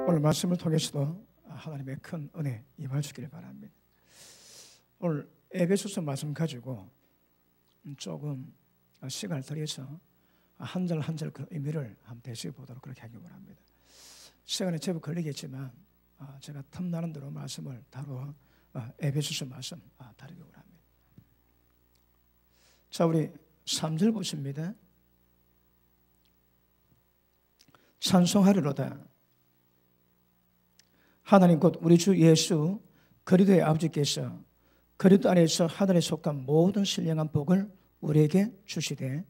오늘 말씀을 통해서도 하나님의 큰 은혜 임할 수 있기를 바랍니다. 오늘 에베소서 말씀 가지고 조금 시간을 들여서 한 절 한 절 그 의미를 한번 되새겨 보도록 그렇게 하기 원합니다. 시간이 제법 걸리겠지만 제가 틈나는 대로 말씀을 다루어 에베소서 말씀 다루기 원합니다. 자, 우리 3절 보십니다. 찬송하리로다. 하나님 곧 우리 주 예수 그리스도의 아버지께서 그리스도 안에서 하늘에 속한 모든 신령한 복을 우리에게 주시되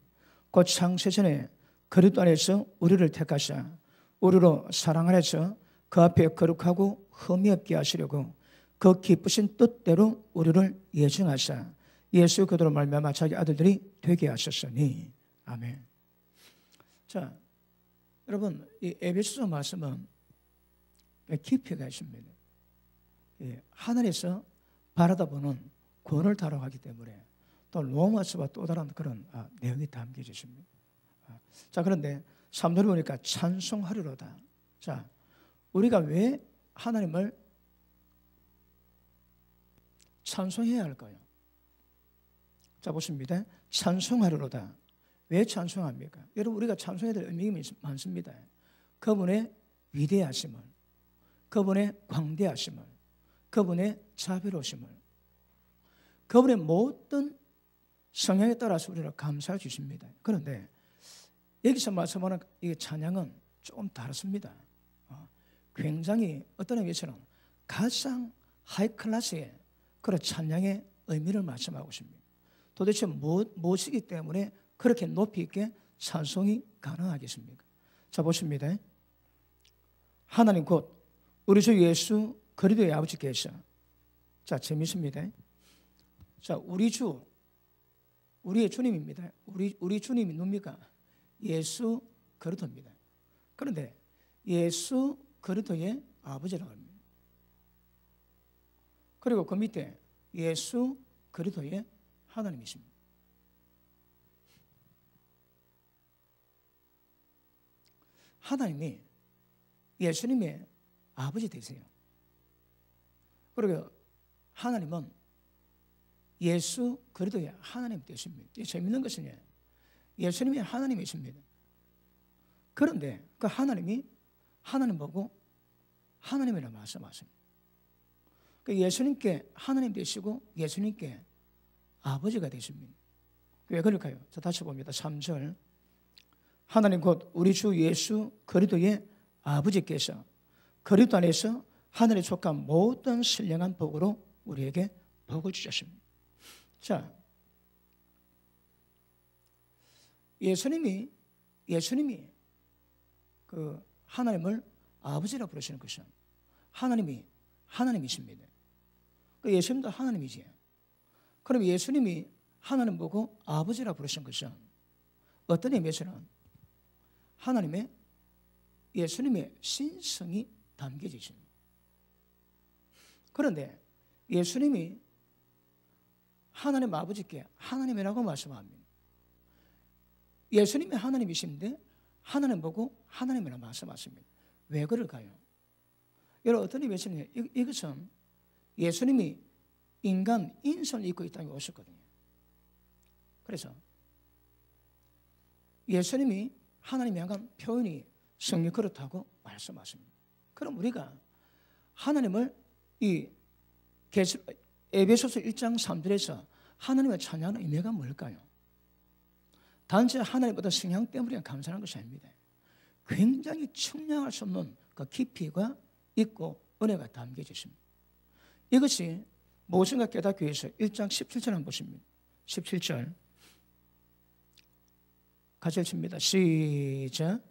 곧 창세전에 그리스도 안에서 우리를 택하사 우리로 사랑 안에서 그 앞에 거룩하고 흠이 없게 하시려고 그 기쁘신 뜻대로 우리를 예정하사 예수 그리스도로 말미암아 자기 아들들이 되게 하셨으니. 아멘. 자, 여러분, 이 에베소서 말씀은 깊이가 있습니다. 하늘에서 바라다보는 구원을 다뤄가기 때문에 또 로마서와 또 다른 그런 내용이 담겨져 있습니다. 자, 그런데 3절을 보니까 찬송하리로다. 자, 우리가 왜 하나님을 찬송해야 할까요? 자, 보십니다. 찬송하리로다. 왜 찬송합니까? 여러분, 우리가 찬송해야 될 의미가 많습니다. 그분의 위대하심을, 그분의 광대하심을, 그분의 자비로우심을, 그분의 모든 성향에 따라서 우리를 감사해 주십니다. 그런데 여기서 말씀하는 이 찬양은 조금 다릅니다. 굉장히 어떤 의미에서는 가장 하이클래스의 그런 찬양의 의미를 말씀하고 있습니다. 도대체 무엇이기 때문에 그렇게 높이 있게 찬송이 가능하겠습니까? 자, 보십니다. 하나님 곧 우리 주 예수 그리스도의 아버지께서, 자, 재밌습니다. 자, 우리 주, 우리의 주님입니다. 우리 주님이 누굽니까? 예수 그리스도입니다. 그런데 예수 그리스도의 아버지라고 합니다. 그리고 그 밑에 예수 그리스도의 하나님이십니다. 하나님이 예수님의 아버지 되세요. 그리고 하나님은 예수 그리스도의 하나님 되십니다. 재밌는 것은 예수님이 하나님이십니다. 그런데 그 하나님이 하나님 보고 하나님이라 말씀하십니다. 그 예수님께 하나님 되시고 예수님께 아버지가 되십니다. 왜 그럴까요? 자, 다시 봅니다. 3절. 하나님 곧 우리 주 예수 그리스도의 아버지께서 그리스도 안에서 하늘에 속한 모든 신령한 복으로 우리에게 복을 주셨습니다. 자, 예수님이 그 하나님을 아버지라 부르시는 것은 하나님이 하나님이십니다. 그 예수님도 하나님이지. 그럼 예수님이 하나님 보고 아버지라 부르신 것은 어떤 의미에서는 하나님의 예수님의 신성이 담겨져 있습니다. 그런데 예수님이 하나님 아버지께 하나님이라고 말씀합니다. 예수님이 하나님이신데 하나님 보고 하나님이라고 말씀하십니다. 왜 그럴까요? 여러분, 어떤 의미에서는 이것은 예수님이 인간 인성을 입고 이 땅에 오셨거든요. 그래서 예수님이 하나님에 향한 표현이 성경 그렇다고 말씀하십니다. 그럼 우리가 하나님을 이 에베소서 1장 3절에서 하나님을 찬양하는 의미가 뭘까요? 단지 하나님보다 성향 때문에 감사하는 것이 아닙니다. 굉장히 측량할 수 없는 그 깊이가 있고 은혜가 담겨져 있습니다. 이것이 무엇인가 깨닫기 위해서 1장 17절 한번 보십니다. 17절 같이 읽습니다. 시작.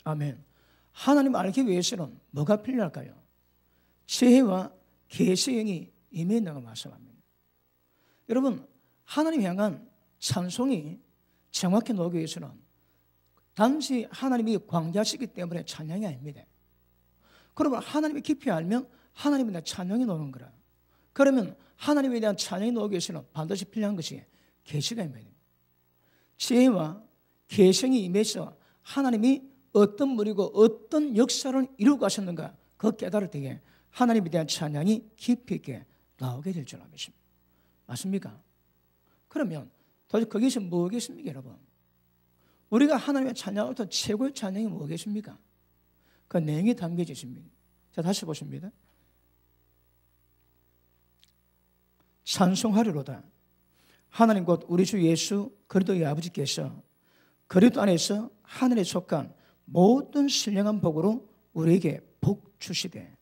아멘. 하나님 알기 위해서는 뭐가 필요할까요? 지혜와 계시의 영이 임했다고 말씀합니다. 여러분, 하나님 향한 찬송이 정확히 나오기 위해서는 단지 하나님이 광대하시기 때문에 찬양이 아닙니다. 그러면 하나님의 깊이 알면 하나님에 대한 찬양이 나오는 거라. 그러면 하나님에 대한 찬양이 나오기 위해서는 반드시 필요한 것이 계시가 있어야 됩니다. 지혜와 계성이 임해서 하나님이 어떤 머리고 어떤 역사를 이루고 가셨는가 그 깨달을 때에 하나님에 대한 찬양이 깊이 있게 나오게 될 줄 믿습니다. 맞습니까? 그러면 도대체 거기서 뭐겠습니까, 여러분? 우리가 하나님의 찬양을 더 최고의 찬양이 뭐겠습니까? 그 내용이 담겨져 있습니다. 자, 다시 보십니다. 찬송하리로다. 하나님 곧 우리 주 예수 그리스도의 아버지께서 그리스도 안에서 하늘에 속한 모든 신령한 복으로 우리에게 복 주시되.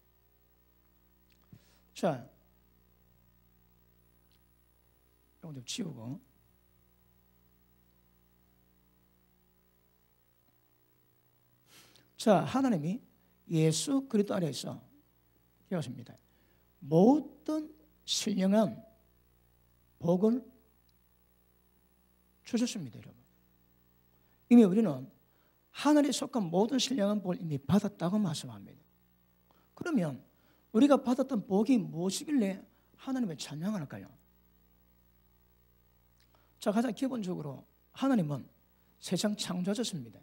자, 이거 좀 지우고. 자, 하나님이 예수 그리스도 안에서 이렇습니다. 모든 신령한 복을 주셨습니다, 여러분. 이미 우리는 하늘에 속한 모든 신령한 복을 이미 받았다고 말씀합니다. 그러면 우리가 받았던 복이 무엇이길래 하나님을 찬양할까요? 자, 가장 기본적으로 하나님은 세상 창조하셨습니다.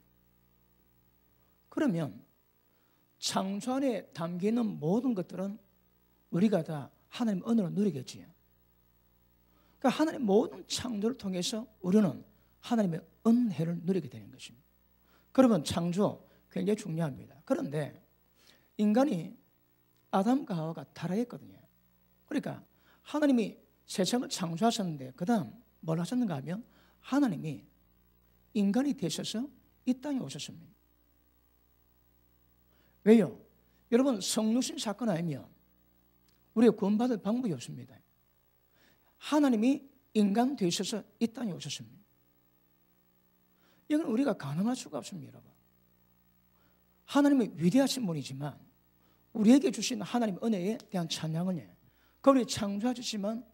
그러면 창조 안에 담기는 모든 것들은 우리가 다 하나님 은혜로 누리겠지요. 그러니까 하나님 모든 창조를 통해서 우리는 하나님의 은혜를 누리게 되는 것입니다. 그러면 창조 굉장히 중요합니다. 그런데 인간이 아담과 하와가 타락했거든요. 그러니까 하나님이 세상을 창조하셨는데 그 다음 뭘 하셨는가 하면 하나님이 인간이 되셔서 이 땅에 오셨습니다. 왜요? 여러분, 성육신 사건 아니면 우리가 구원받을 방법이 없습니다. 하나님이 인간 되셔서 이 땅에 오셨습니다. 이건 우리가 가능할 수가 없습니다, 여러분. 하나님이 위대하신 분이지만 우리에게 주신 하나님 은혜에 대한 찬양은 그분이 창조하셨지만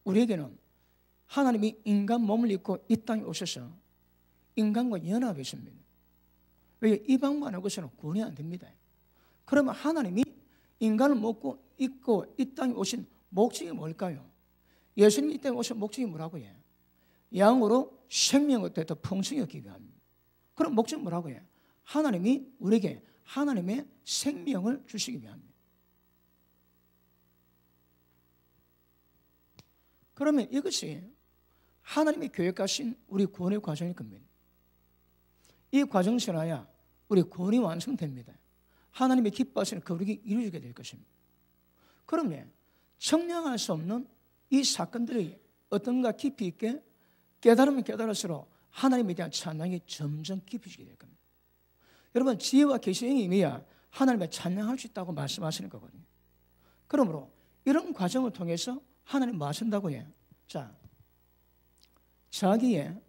우리에게는 하나님이 인간 몸을 입고 이 땅에 오셔서 인간과 연합했습니다. 왜? 이 방법 안 하고서는 구원이 안 됩니다. 그러면 하나님이 인간을 먹고 입고 이 땅에 오신 목적이 뭘까요? 예수님이 이 땅에 오신 목적이 뭐라고 해요? 양으로 생명을 더 풍성히 얻기 위함입니다. 그럼 목적은 뭐라고 해요? 하나님이 우리에게 하나님의 생명을 주시기 위함입니다. 그러면 이것이 하나님이 계획하신 우리 구원의 과정일 겁니다. 이 과정을 지나야 우리 구원이 완성됩니다. 하나님의 기뻐하시는 거룩이 이루어지게 될 것입니다. 그러면 청량할 수 없는 이 사건들이 어떤가 깊이 있게 깨달으면 깨달을수록 하나님에 대한 찬양이 점점 깊어지게 될 겁니다. 여러분, 지혜와 계시의 임해야 하나님의 찬양할 수 있다고 말씀하시는 거거든요. 그러므로 이런 과정을 통해서 하나님 뭐 하신다고 해요? 자, 자기의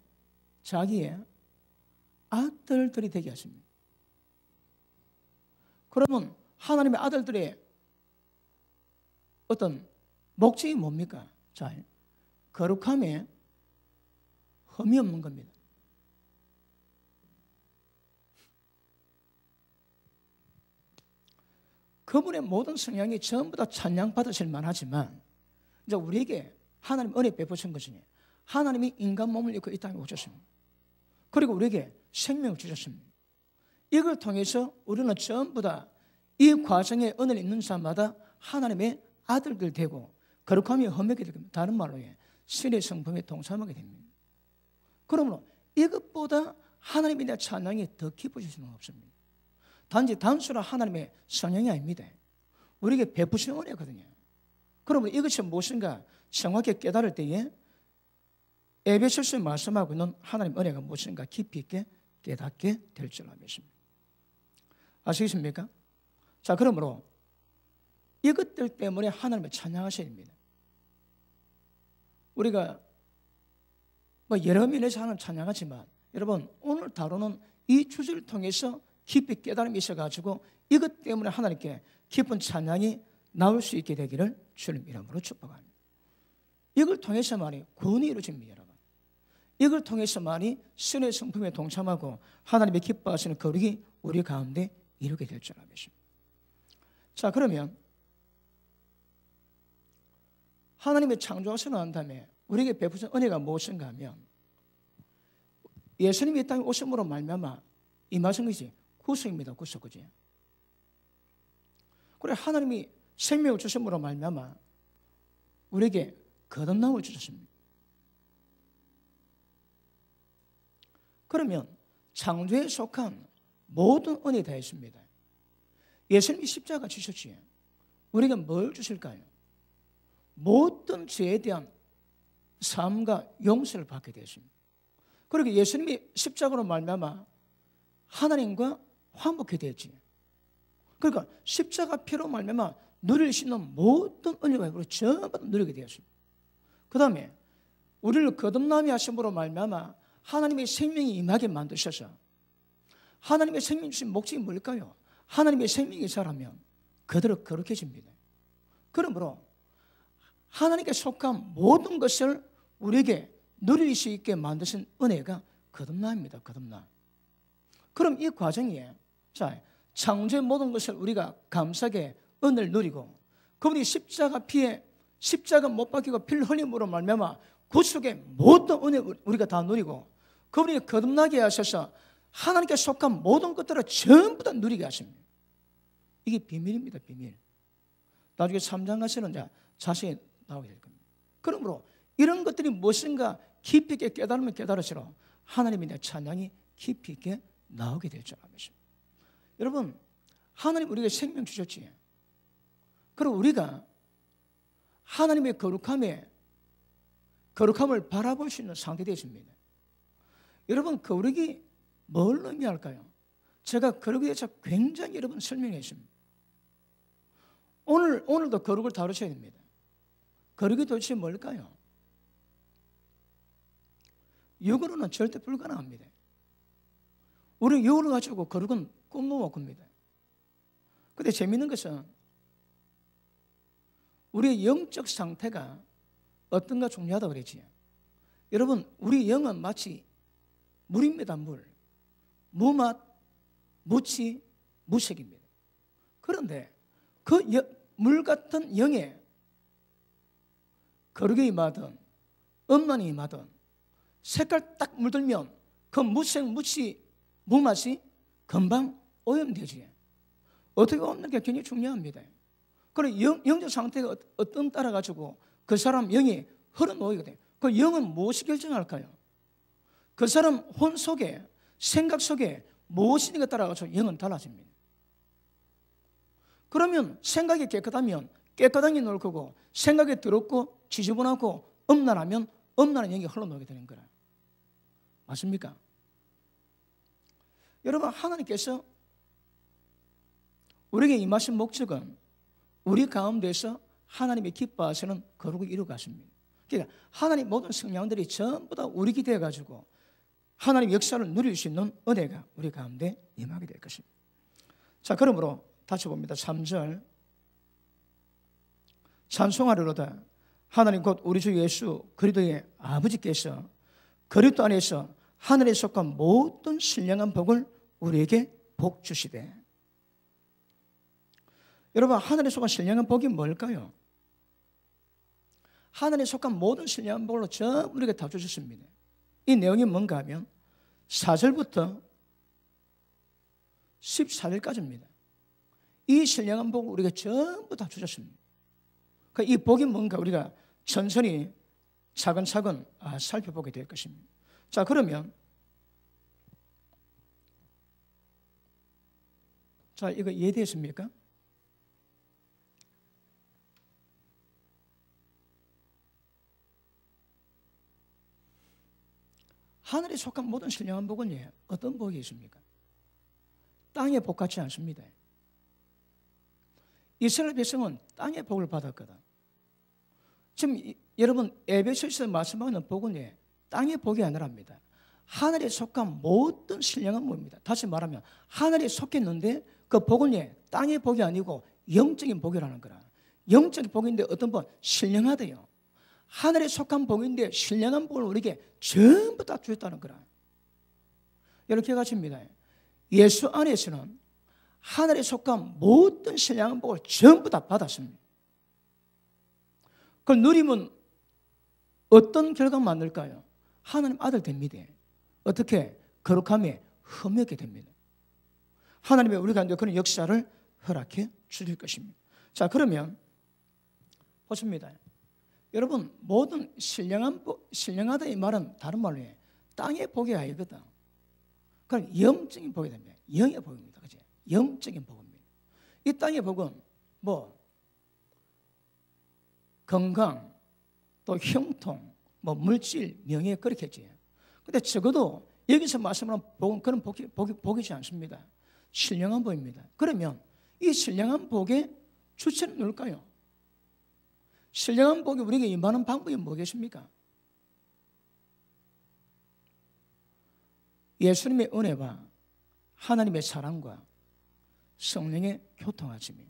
아들들이 되게 하십니다. 그러면 하나님의 아들들의 어떤 목적이 뭡니까? 자, 거룩함에 흠이 없는 겁니다. 그분의 모든 성향이 전부 다 찬양받으실 만하지만 이제 우리에게 하나님 은혜 베푸신 것이니 하나님이 인간 몸을 입고 이 땅에 오셨습니다. 그리고 우리에게 생명을 주셨습니다. 이걸 통해서 우리는 전부 다 이 과정에 은혜를 있는 사람마다 하나님의 아들들 되고 거룩함이 흠하게 될 겁니다. 다른 말로 신의 성품에 동참하게 됩니다. 그러므로 이것보다 하나님에 대한 찬양이 더 깊어질 수는 없습니다. 단지 단순한 하나님의 성령이 아닙니다. 우리에게 베푸신 은혜거든요. 그러므로 이것이 무엇인가 정확히 깨달을 때에 에베소서에 말씀하고 있는 하나님 은혜가 무엇인가 깊이 있게 깨닫게 될 줄 믿습니다. 아시겠습니까? 자, 그러므로 이것들 때문에 하나님을 찬양하셔야 됩니다. 우리가 여러 면에서 하나님 찬양하지만 여러분, 오늘 다루는 이 주제를 통해서 깊이 깨달음이 있어가지고 이것 때문에 하나님께 깊은 찬양이 나올 수 있게 되기를 주님 이름으로 축복합니다. 이걸 통해서만이 구원이 이루어집니다, 여러분. 이걸 통해서만이 신의 성품에 동참하고 하나님의 기뻐하시는 거룩이 우리 가운데 이루게 될 줄 믿습니다. 자, 그러면 하나님의 창조하시는 한 다음에 우리에게 베푸신 은혜가 무엇인가 하면 예수님이 이 땅에 오심으로 말미암아 임하신 것이 구속입니다. 구속, 그지? 그래, 하나님이 생명을 주심으로 말미암아 우리에게 거듭남을 주셨습니다. 그러면 창조에 속한 모든 은혜에 다 있습니다. 예수님이 십자가 지셨지. 우리가 뭘 주실까요? 모든 죄에 대한 삶과 용서를 받게 되었습니다. 그리고 예수님이 십자가로 말미암아 하나님과 화목해 되었지. 그러니까 십자가 피로 말미암아 누릴 수 있는 모든 은혜가 우리 전부 누리게 되었습니다. 그 다음에 우리를 거듭남이 하심으로 말미암아 하나님의 생명이 임하게 만드셔서, 하나님의 생명 주신 목적이 뭘까요? 하나님의 생명이 자라면 그대로 거룩해집니다. 그러므로 하나님께 속한 모든 것을 우리에게 누릴 수 있게 만드신 은혜가 거듭남입니다. 거듭남. 그럼 이 과정에 창조의 모든 것을 우리가 감사하게 은혜를 누리고, 그분이 십자가 못 박히고 피를 흘림으로 말미암아 구속의 모든 은혜 우리가 다 누리고, 그분이 거듭나게 하셔서 하나님께 속한 모든 것들을 전부 다 누리게 하십니다. 이게 비밀입니다. 비밀. 나중에 3장 가서는 자세히 나오게 될 겁니다. 그러므로 이런 것들이 무엇인가 깊이 있게 깨달으면 깨달을수록 하나님의 내 찬양이 깊이 있게 나오게 될 줄 알았습니다. 여러분, 하나님 우리에게 생명 주셨지. 그리고 우리가 하나님의 거룩함을 바라볼 수 있는 상태 되십니다. 여러분, 거룩이 뭘 의미할까요? 제가 거룩에 대해서 굉장히 여러분 설명했습니다. 오늘도 거룩을 다루셔야 됩니다. 거룩이 도대체 뭘까요? 육으로는 절대 불가능합니다. 우리 육을 가지고 거룩은 꿈도 못 꿉니다. 그런데 재미있는 것은 우리의 영적 상태가 어떤가 중요하다고 그랬지요. 여러분, 우리 영은 마치 물입니다. 물. 무맛, 무치, 무색입니다. 그런데 그 물 같은 영에 거룩에 임하든 음란에 임하든 색깔 딱 물들면 그 무색, 무치, 무맛이 금방 오염되지. 어떻게 오는 게 굉장히 중요합니다. 그리고 영적 상태가 어떤 따라가지고 그 사람 영이 흘러놓이게 돼요. 그 영은 무엇이 결정할까요? 그 사람 혼 속에, 생각 속에 무엇인가 따라가지고 영은 달라집니다. 그러면 생각이 깨끗하면 깨끗하게 놀 거고, 생각이 더럽고 지저분하고 음란하면 음란한 영이 흘러놓게 되는 거라. 맞습니까? 여러분, 하나님께서 우리에게 임하신 목적은 우리 가운데서 하나님이 기뻐하시는 거룩을 이루어갔습니다. 그러니까 하나님 모든 성령들이 전부 다 우리 기대해가지고 하나님 역사를 누릴 수 있는 은혜가 우리 가운데 임하게 될 것입니다. 자, 그러므로 다시 봅니다. 3절. 찬송하리로다. 하나님 곧 우리 주 예수 그리스도의 아버지께서 그리스도 안에서 하늘에 속한 모든 신령한 복을 우리에게 복 주시되. 여러분, 하늘에 속한 신령한 복이 뭘까요? 하늘에 속한 모든 신령한 복으로 전부 우리에게 다 주셨습니다. 이 내용이 뭔가 하면 4절부터 14절까지입니다. 이 신령한 복을 우리가 전부 다 주셨습니다. 이 복이 뭔가 우리가 천천히 차근차근 살펴보게 될 것입니다. 자, 그러면 이거 이해되셨습니까? 하늘에 속한 모든 신령한 복은 어떤 복이 있습니까? 땅의 복 같지 않습니다. 이스라엘 백성은 땅의 복을 받았거든. 지금 여러분 에베소서에서 말씀하는 복은 땅의 복이 아니랍니다. 하늘에 속한 모든 신령한 복입니다. 다시 말하면 하늘에 속했는데 그 복은 땅의 복이 아니고 영적인 복이라는 거라. 영적인 복인데 어떤 복? 신령하대요. 하늘에 속한 복인데 신령한 복을 우리에게 전부 다 주셨다는 거라. 이렇게 가십니다. 예수 안에서는 하늘에 속한 모든 신령한 복을 전부 다 받았습니다. 그걸 누리면 어떤 결과가 만들까요? 하나님 아들 됩니다. 어떻게 거룩함에 흠없게 됩니다. 하나님의 우리 가운데 그런 역사를 허락해 주실 것입니다. 자, 그러면 보십니다. 여러분, 모든 신령하다 이 말은 다른 말로 땅의 복이 아니거든. 그건 영적인 복이 됩니다. 영의 복입니다. 그죠? 영적인 복입니다. 이 땅의 복은 뭐 건강, 또 형통, 뭐 물질, 명예 그렇겠지. 근데 적어도 여기서 말씀하는 복은 그런 복이지 않습니다. 신령한 복입니다. 그러면 이 신령한 복의 주체는 누굴까요? 신령한 복이 우리에게 임하는 방법이 뭐겠습니까? 예수님의 은혜와 하나님의 사랑과 성령의 교통하심이에요.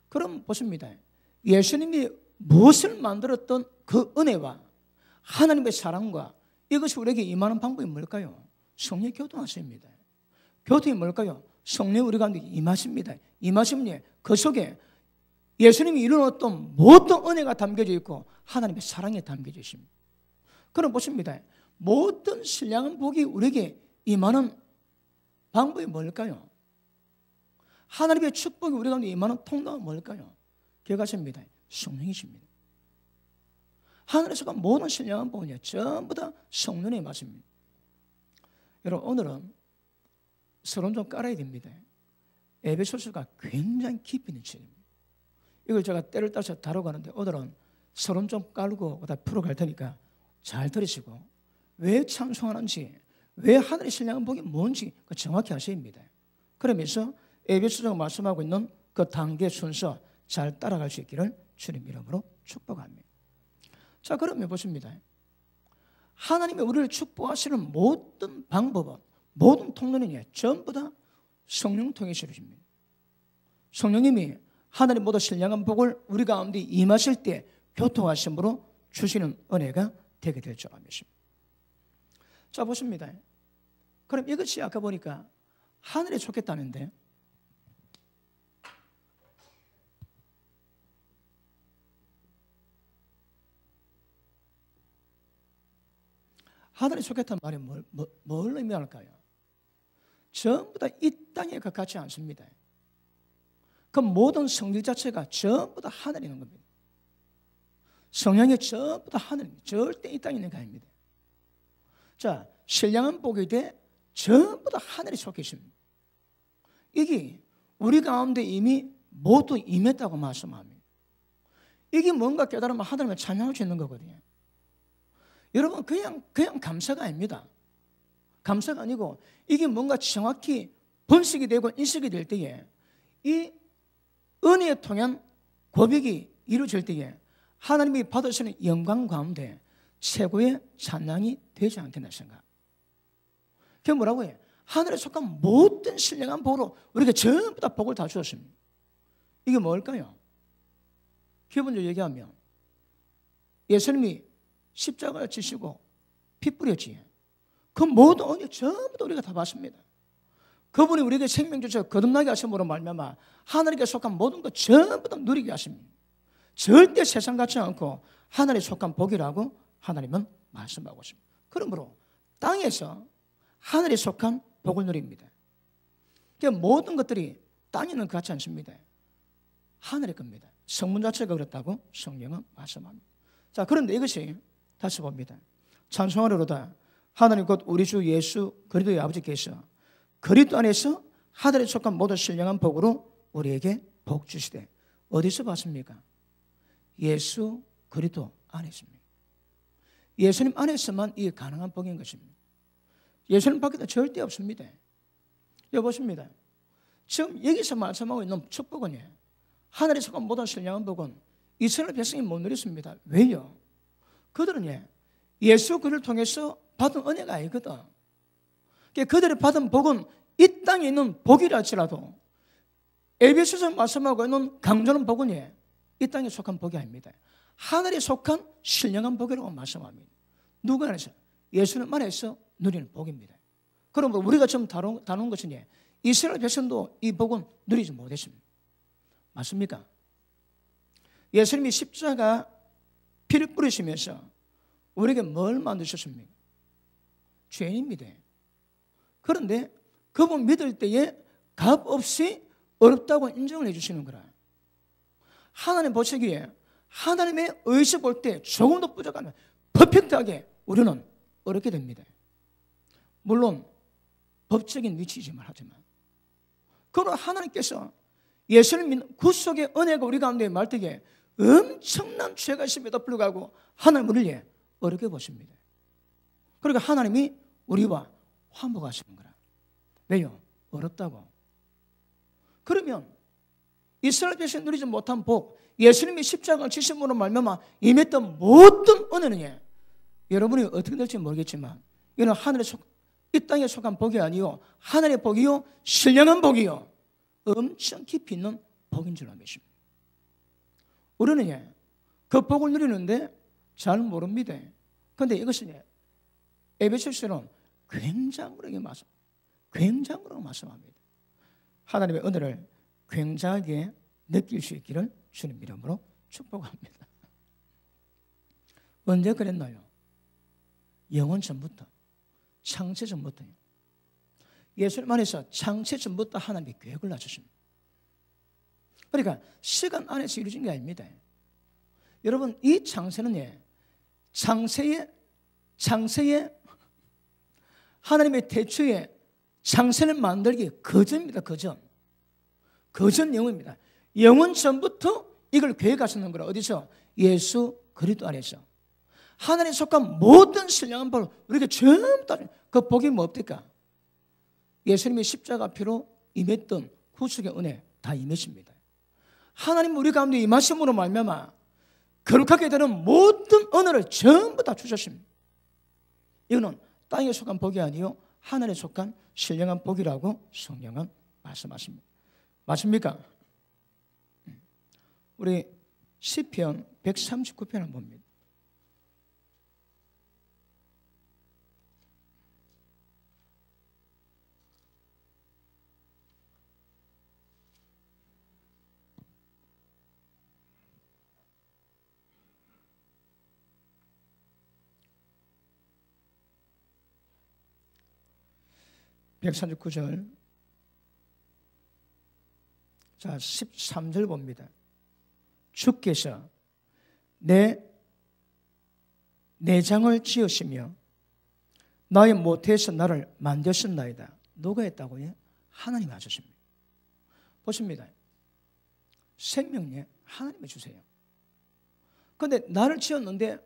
그럼 보십니다. 예수님이 무엇을 만들었던 그 은혜와 하나님의 사랑과 이것이 우리에게 임하는 방법이 뭘까요? 성령의 교통하심입니다. 교통이 뭘까요? 성령 우리 가운데 임하십니다. 임하시면 그 속에 예수님이 이루었던 모든 은혜가 담겨져 있고 하나님의 사랑이 담겨져 있습니다. 그럼 보십니다. 모든 신령한 복이 우리에게 임하는 방법이 뭘까요? 하나님의 축복이 우리 가운데 임하는 통로가 뭘까요? 기억하십니다. 성령이십니다. 하늘에서 모든 신령한 복은 전부 다 성령의 말씀입니다. 여러분, 오늘은 서론 좀 깔아야 됩니다. 에베소서가 굉장히 깊이 있는 책입니다. 이걸 제가 때를 따서 다루고 하는데 오늘은 서론 좀 깔고 그다 풀어갈 테니까 잘 들으시고 왜 찬송하는지, 왜 하늘의 신령한 복이 뭔지 정확히 아셔야 합니다. 그러면서 에베소서가 말씀하고 있는 그 단계 순서 잘 따라갈 수 있기를 주님 이름으로 축복합니다. 자, 그러면 보십니다. 하나님이 우리를 축복하시는 모든 방법은, 모든 통로는 전부 다 성령 통해서 이루어집니다. 성령님이 하나님 모두 신령한 복을 우리 가운데 임하실 때 교통하심으로 주시는 은혜가 되게 될 줄 믿습니다. 자, 보십니다. 그럼 이것이 아까 보니까 하늘에 좋겠다는데 하늘에 속했다는 말이 뭘 의미할까요? 전부 다 이 땅에 가깝지 않습니다. 그 모든 성질 자체가 전부 다 하늘에 있는 겁니다. 성령이 전부 다 하늘입니다. 절대 이 땅에 있는 게 아닙니다. 자, 신령한 복이 돼 전부 다 하늘에 속해 있습니다. 이게 우리 가운데 이미 모두 임했다고 말씀합니다. 이게 뭔가 깨달으면 하나님을 찬양할 수 있는 거거든요. 여러분, 그냥 감사가 아닙니다. 감사가 아니고 이게 뭔가 정확히 분석이 되고 인식이 될 때에 이 은혜에 통한 고백이 이루어질 때에 하나님이 받으시는 영광 가운데 최고의 찬양이 되지 않겠나 생각. 그게 뭐라고 해요? 하늘에 속한 모든 신령한 복으로 우리가 전부 다 복을 다 주었습니다. 이게 뭘까요? 기본적으로 얘기하면 예수님이 십자가를 지시고 피 뿌렸지. 그 모든 은혜 전부 다 우리가 다 받습니다. 그분이 우리에게 생명 주셔서 거듭나게 하심으로 말미암아 하늘에게 속한 모든 것 전부 다 누리게 하십니다. 절대 세상 같지 않고 하늘에 속한 복이라고 하나님은 말씀하고 있습니다. 그러므로 땅에서 하늘에 속한 복을 누립니다. 그러니까 모든 것들이 땅에는 그렇지 않습니다. 하늘의 겁니다. 성문 자체가 그렇다고 성경은 말씀합니다. 자, 그런데 이것이 다시 봅니다. 찬송하리로다 하나님 곧 우리 주 예수 그리스도의 아버지께서 그리스도 안에서 하늘에 속한 모든 신령한 복으로 우리에게 복 주시되 어디서 받습니까? 예수 그리스도 안에 있습니다. 예수님 안에서만 이게 가능한 복인 것입니다. 예수님 밖에는 절대 없습니다. 여기 보십니다. 지금 여기서 말씀하고 있는 축복은 하늘에 속한 모든 신령한 복은 이스라엘 백성이 못 누렸습니다. 왜요? 그들은 예수 그리스도를 통해서 받은 은혜가 아니거든. 그들이 받은 복은 이 땅에 있는 복이라 할지라도 에베소서 말씀하고 있는 강조하는 복은 이 땅에 속한 복이 아닙니다. 하늘에 속한 신령한 복이라고 말씀합니다. 누구 안에서? 예수님 안에서 누리는 복입니다. 그러면 우리가 지금 다루는 것은 이스라엘 백성도 이 복은 누리지 못했습니다. 맞습니까? 예수님이 십자가 피를 뿌리시면서 우리에게 뭘 만드셨습니까? 죄인입니다. 그런데 그분 믿을 때에 값없이 어렵다고 인정을 해주시는 거라. 하나님 보시기에 하나님의 의식 볼 때 조금도 부족하면 퍼펙트하게 우리는 어렵게 됩니다. 물론 법적인 위치이지만 하지만, 그러나 하나님께서 예수를 믿는 구속의 은혜가 우리 가운데 임할 때에 엄청난 죄가 있음에도 불구하고 하나님 우리를 어렵게 보십니다. 그러니까 하나님이 우리와 화목하시는 거라. 왜요? 어렵다고. 그러면 이스라엘 백성이 누리지 못한 복, 예수님이 십자가를 지심으로 말미암아 임했던 모든 은혜는 여러분이 어떻게 될지 모르겠지만 이는 이 땅에 속한 복이 아니요 하늘의 복이요 신령한 복이요 엄청 깊이 있는 복인 줄 알겠습니다. 우리는 그 복을 누리는데 잘 모릅니다. 그런데 이것은 에베소서는 굉장하게 말씀합니다. 하나님의 은혜를 굉장하게 느낄 수 있기를 주님 이름으로 축복합니다. 언제 그랬나요? 영원 전부터, 창세 전부터요. 예수님 안에서 창세 전부터 하나님이 계획을 하셨습니다. 그러니까 시간 안에서 이루어진 게 아닙니다. 여러분, 이 창세는 창세에 하나님의 태초에 창세를 만들기 그전입니다. 그전 영혼입니다. 영원 전부터 이걸 계획하시는 거라. 어디서? 예수 그리스도 안에서. 하나님에 속한 모든 신령한 복을 우리에게 전부 다, 그 복이 뭡니까? 예수님이 십자가 피로 임했던 구속의 은혜 다 임하십니다. 하나님 우리 가운데 임하심으로 말미암아 거룩하게 되는 모든 은혜를 전부 다 주셨습니다. 이거는 땅에 속한 복이 아니요 하늘에 속한 신령한 복이라고 성경은 말씀하십니다. 맞습니까? 우리 시편 139편을 봅니다. (139절) 자 13절 봅니다. 주께서 내 내장을 지으시며 나의 모태에서 나를 만드셨나이다. 누가 했다고요? 하나님이 하셨습니다. 보십니다. 생명력 하나님이 주세요. 그런데 나를 지었는데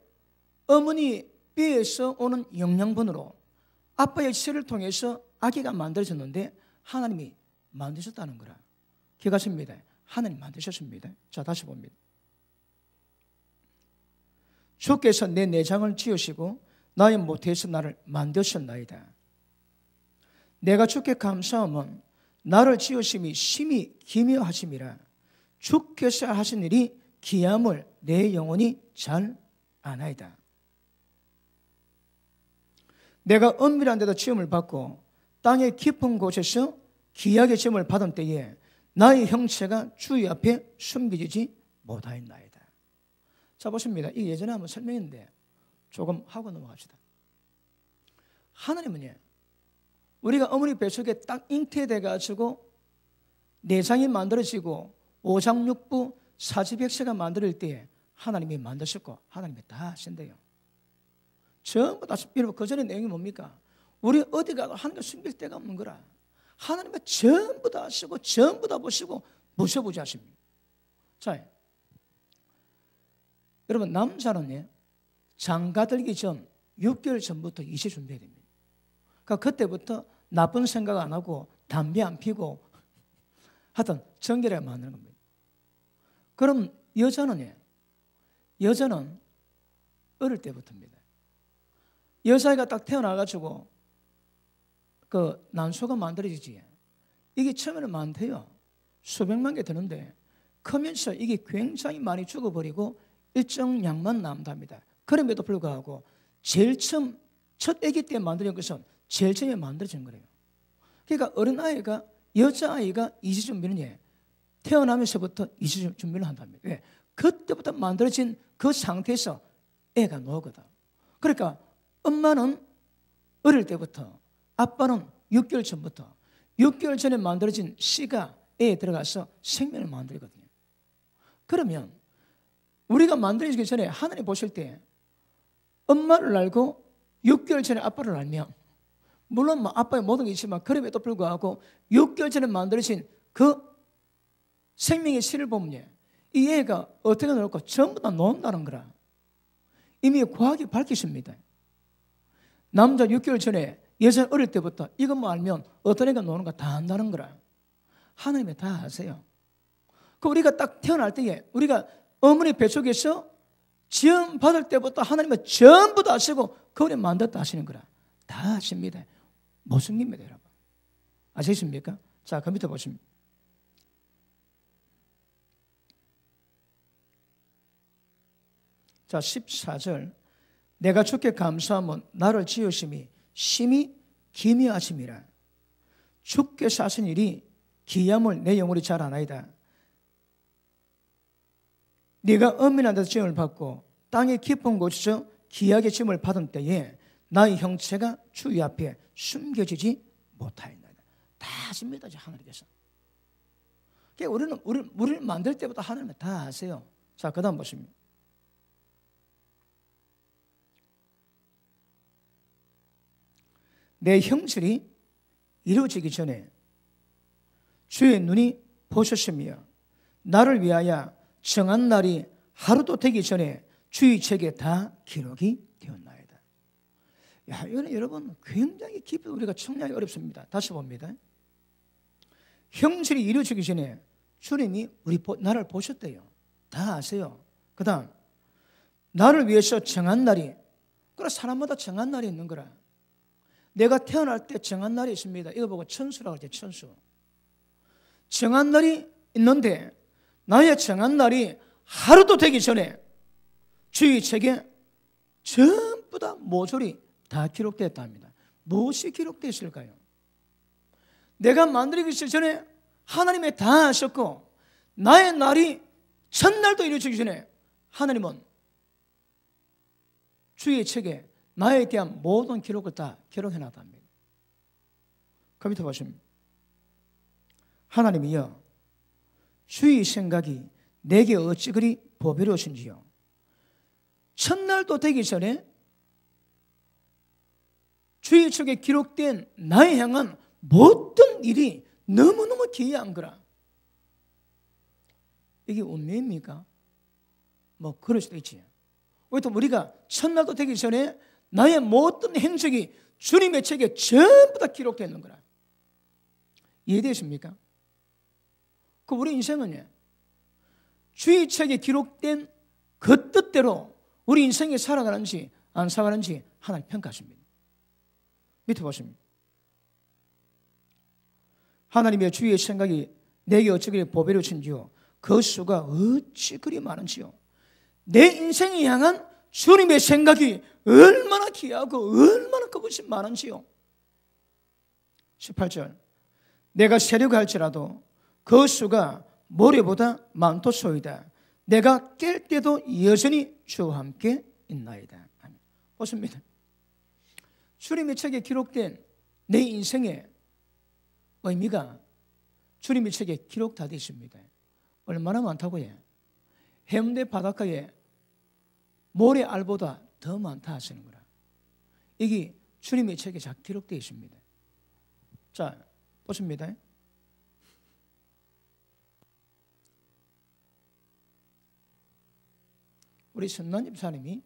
어머니 뼈에서 오는 영양분으로 아빠의 씨를 통해서 아기가 만들어졌는데 하나님이 만드셨다는 거라. 기억하십니다. 하나님 만드셨습니다. 자, 다시 봅니다. 주께서 내 내장을 지으시고 나의 모태에서 나를 만드셨나이다. 내가 주께 감사함은 나를 지으심이 심히 기묘하심이라. 주께서 하신 일이 기함을 내 영혼이 잘 아나이다. 내가 은밀한 데도 지음을 받고 땅의 깊은 곳에서 기약의 지음을 받은 때에 나의 형체가 주의 앞에 숨겨지지 못하였나이다. 자, 보십니다. 이게 예전에 한번 설명했는데 조금 하고 넘어갑시다. 하나님은 우리가 어머니 뱃속에 딱 잉태돼가지고 내장이 만들어지고 오장육부 사지백세가 만들어질 때에 하나님이 만드셨고 하나님이 다 하신대요. 전부 다. 여러분, 그 전에 내용이 뭡니까? 우리 어디 가도 하나님과 숨길 데가 없는 거라. 하나님은 전부 다 하시고 전부 다 보시고 모셔보지 하십니다. 자, 여러분, 남자는 장가들기 전 6개월 전부터 이세 준비해야 됩니다. 그러니까 그때부터 나쁜 생각 안 하고 담배 안 피고 하여튼 정결하게 만드는 겁니다. 그럼 여자는 어릴 때부터입니다. 여자아이가 딱 태어나가지고 그 난소가 만들어지지. 이게 처음에는 많대요. 수백만 개 되는데 크면서 이게 굉장히 많이 죽어버리고 일정 양만 남답니다. 그럼에도 불구하고 제일 처음 첫 아기 때 만드는 것은 제일 처음에 만들어진 거예요. 그러니까 어린아이가, 여자아이가 이세 준비는 태어나면서부터 이세 준비를 한답니다. 왜? 그때부터 만들어진 그 상태에서 애가 나오거든. 그러니까 엄마는 어릴 때부터, 아빠는 6개월 전부터 6개월 전에 만들어진 씨가 애에 들어가서 생명을 만들거든요. 그러면 우리가 만들어지기 전에 하나님 보실 때 엄마를 알고 6개월 전에 아빠를 알면, 물론 아빠의 모든 게 있지만 그럼에도 불구하고 6개월 전에 만들어진 그 생명의 씨를 보면 이 애가 어떻게 놀고 전부 다 논다는 거라. 이미 과학이 밝히십니다. 남자 6개월 전에 여자 어릴 때부터 이것만 알면 어떤 애가 노는 거 다 안다는 거라. 하나님이 다 아세요. 그 우리가 딱 태어날 때에 우리가 어머니 뱃속에서 지음 받을 때부터 하나님은 전부 다 아시고 그 우리 만들었다 하시는 거라. 다 아십니다. 못 숨깁니다, 여러분. 아시겠습니까? 자, 그 밑에 보시면 자, 14절. 내가 주께 감사하면 나를 지으심이 심히 기미하심이라. 주께서 하신 일이 기함을 내 영혼이 잘 아나이다. 네가 엄밀한 데서 지음을 받고 땅의 깊은 곳에서 귀하게 지음을 받은 때에 나의 형체가 주의 앞에 숨겨지지 못하였나이다. 다 아십니다, 하나님께서. 그러니까 우리를 만들 때부터 하나님은 다 아세요. 자, 그 다음 보십니다. 내 형질이 이루어지기 전에 주의 눈이 보셨으며 나를 위하여 정한 날이 하루도 되기 전에 주의 책에 다 기록이 되었나이다. 야, 이거는 여러분 굉장히 깊이 우리가 청량하기 어렵습니다. 다시 봅니다. 형질이 이루어지기 전에 주님이 나를 보셨대요. 다 아세요. 그 다음 나를 위해서 정한 날이, 그래 사람마다 정한 날이 있는 거라. 내가 태어날 때 정한 날이 있습니다. 이거 보고 천수라고 하죠. 천수. 정한 날이 있는데 나의 정한 날이 하루도 되기 전에 주의 책에 전부 다 모조리 다 기록되었다 합니다. 무엇이 기록되어 있을까요? 내가 만들기 전에 하나님이 다 하셨고 나의 날이 첫날도 이루어지기 전에 하나님은 주의 책에 나에 대한 모든 기록을 다 기록해놨다 합니다. 그 밑에 보시면 하나님이여 주의 생각이 내게 어찌 그리 보배로우신지요. 첫날도 되기 전에 주의 책에 기록된 나에 향한 모든 일이 너무너무 기이한 거라. 이게 운명입니까? 뭐 그럴 수도 있지. 또 우리가 첫날도 되기 전에 나의 모든 행적이 주님의 책에 전부 다 기록되어 있는 거라. 이해되십니까? 그 우리 인생은 주의 책에 기록된 그 뜻대로 우리 인생이 살아가는지 안 살아가는지 하나님 평가하십니다. 밑에 보십니다. 하나님의 주의 생각이 내게 어찌 그리 보배로우신지요. 그 수가 어찌 그리 많은지요. 내 인생에 향한 주님의 생각이 얼마나 귀하고 얼마나 그것이 많은지요. 18절. 내가 세려가 할지라도 그 수가 모래보다 많도소이다. 내가 깰 때도 여전히 주와 함께 있나이다. 보십니다. 주님의 책에 기록된 내 인생의 의미가 주님의 책에 기록 다 되어 있습니다. 얼마나 많다고요? 해운대 바닷가에 모래알보다 더 많다 하시는 거라. 이게 주님의 책에 잘 기록되어 있습니다. 자, 보십니다. 우리 선난 집사님이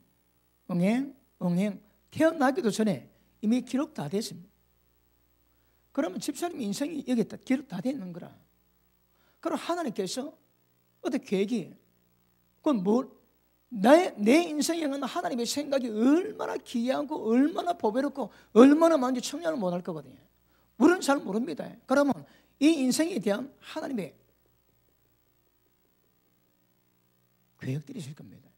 응행 태어나기도 전에 이미 기록 다 됐습니다. 그러면 집사님 인생이 여기 다 기록 다 되어 있는 거라. 그럼 하나님께서 어떤 계획이, 그건 내 인생에 향한 하나님의 생각이 얼마나 귀하고 얼마나 보배롭고 얼마나 많은지 청량을 못할 거거든요. 우리는 잘 모릅니다. 그러면 이 인생에 대한 하나님의 계획들이 있을 겁니다.